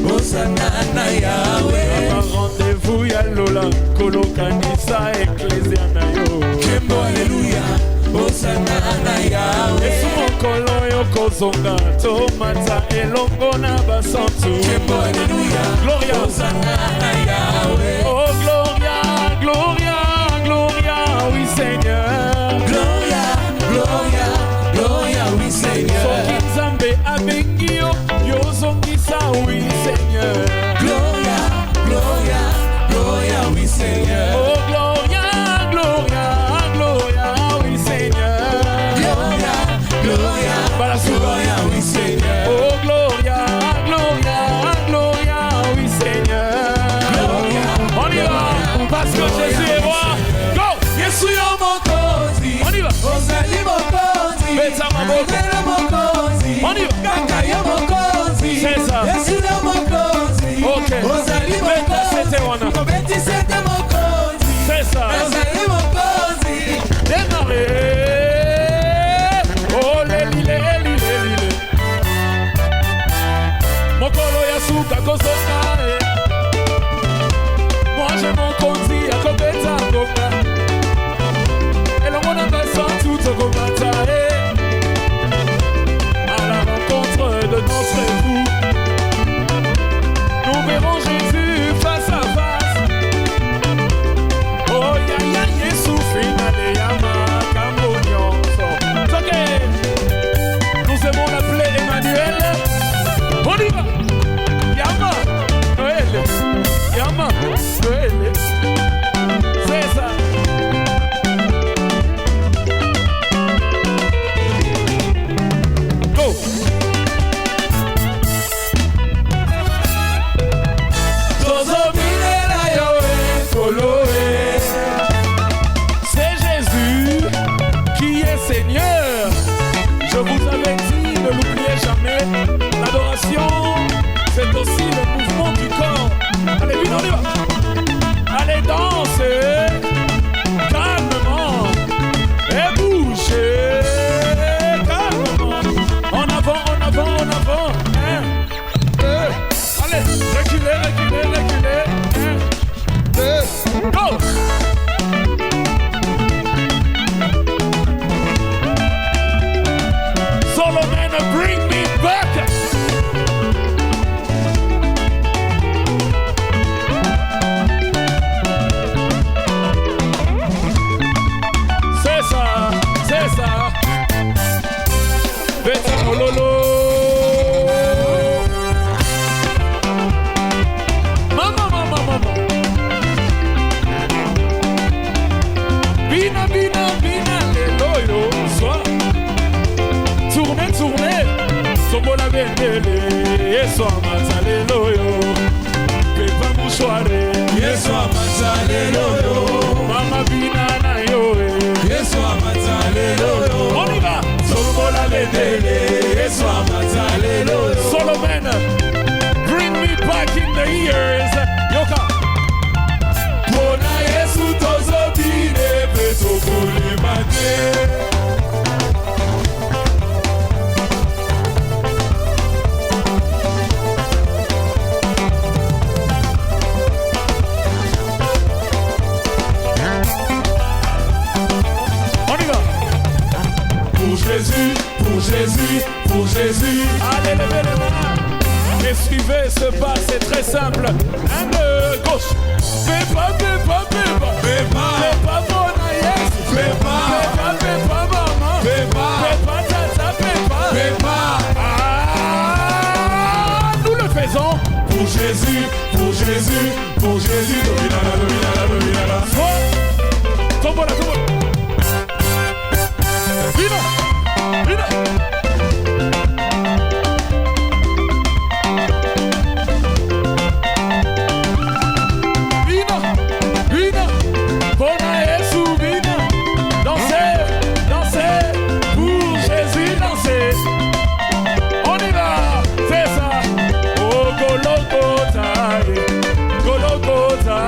Hosanna na Yahweh. Ama rendez-vous ya lola, kolokanisa ecclesia na yo. Kembo Alléluia, Hosanna na Yahweh. Yesu mokolo yo kozonga, tomata elongo na basantu. Kembo Alléluia, Gloria, Hosanna na Yahweh. Oh Gloria, Gloria, Gloria, oui Seigneur. Gloria, Gloria, Gloria, oui Seigneur. Soki Nzambe abengi yo, yo zongisa, oui Seigneur. Gloria, Gloria, Gloria, oui Seigneur. Oh Gloria, Gloria, Gloria, oui Seigneur. Gloria, Gloria, Gloria, oui Seigneur. Oh Gloria, Gloria, Gloria, oui Seigneur. Gloria, on y va, parce que Jésus est roi. Go! Yesu yo mokozi. On y va. Ozali mokozi. Beta mokozi. On y va. Kaka yo mokozi. C'est ça. Yesu yo mokozi. Ok. Ozali mokozi. Beti sete mokozi. C'est ça. Ozali mokozi. Démarrez. Oh lelile, lelile, lelile. Mokolo ya suka kosoka. Moi j'ai mon konzi à kobeta koka. Et le monde en passant tout au komata. À la rencontre de notre époux, nous verrons Jésus face à face. Oh ya ya Yesu finale yama kamonion. C'est ok. Nous aimons l'appeler Emmanuel. On y va. Yama Noël. Yama Noël. C'est ça. Go. C'est Jésus qui est Seigneur. Je vous avais dit, ne l'oubliez jamais. L'adoration, c'est aussi le mouvement du corps. Allez, vite, on y va. Allez, dansez calmement et bougez calmement. En avant, en avant, en avant. 1, 2, allez, reculez, reculez, reculez. 1, 2, go! Solomon, bring me back. C'est ça, c'est ça. Beta mololo. Maman, maman, maman. Bina, bina, bina, le loyo, soir. Tournez, tournez, sombo la bendele, yeso amatale loyo, pepa mouchoire, yeso amatale loyo, mama bina na yo, yeso amatale loyo, on y va, sombo la bendele, yeso amatale loyo, Solomon, bring me back in the years, yoka, pona yesu tozo bine, peto kuli mate. Jésus, pour Jésus, pour Jésus. Allez, levez les mains. Et suivez ce pas, c'est très simple. Un de gauche. Pépa, pépa, pépa. Pépa. Pépa, bona, yes. Pépa. Pépa, pépa, maman. Pépa. Pépa, tata, pépa. Pépa. Ah, nous le faisons. Pour Jésus, pour Jésus, pour Jésus. Dominala, dominala, dominala. Tombola, tombola. Vino, vino. Vino, vino. Bona Jésus, vino. Dansez, dansez. Pour Jésus, dansez. On y va, c'est ça. Oh, Golgotha, Golgotha.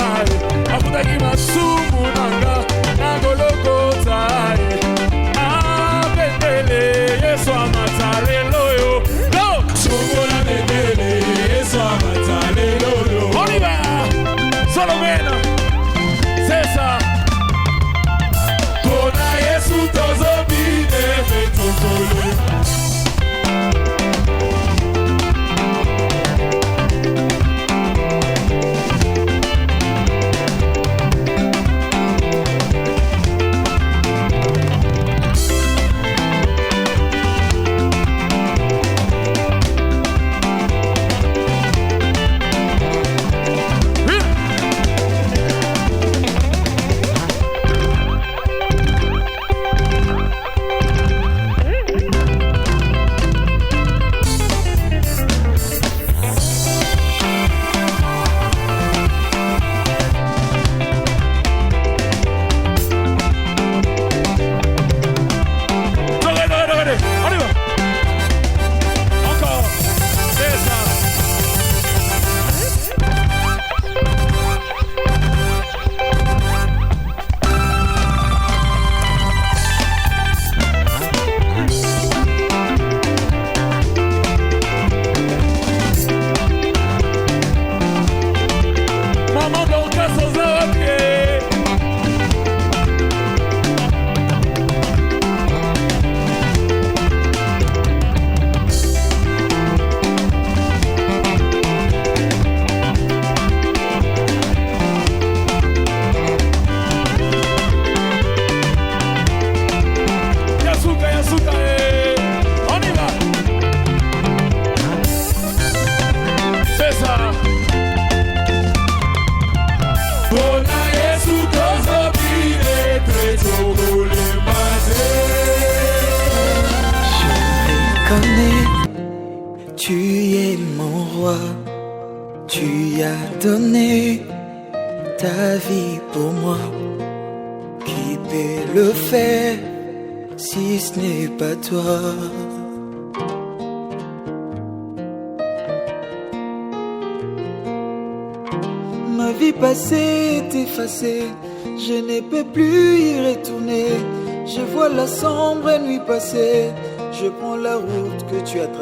Akutaki masumu nanga, na Golgotha. On y va, Solomon, c'est ça. Bona Yesu tozobine betokole. Tu es mon roi, tu as donné ta vie pour moi. Qui peut le faire si ce n'est pas toi? Ma vie passée est effacée, je ne peux plus y retourner. Je vois la sombre nuit passer, je prends la route que tu as tracée.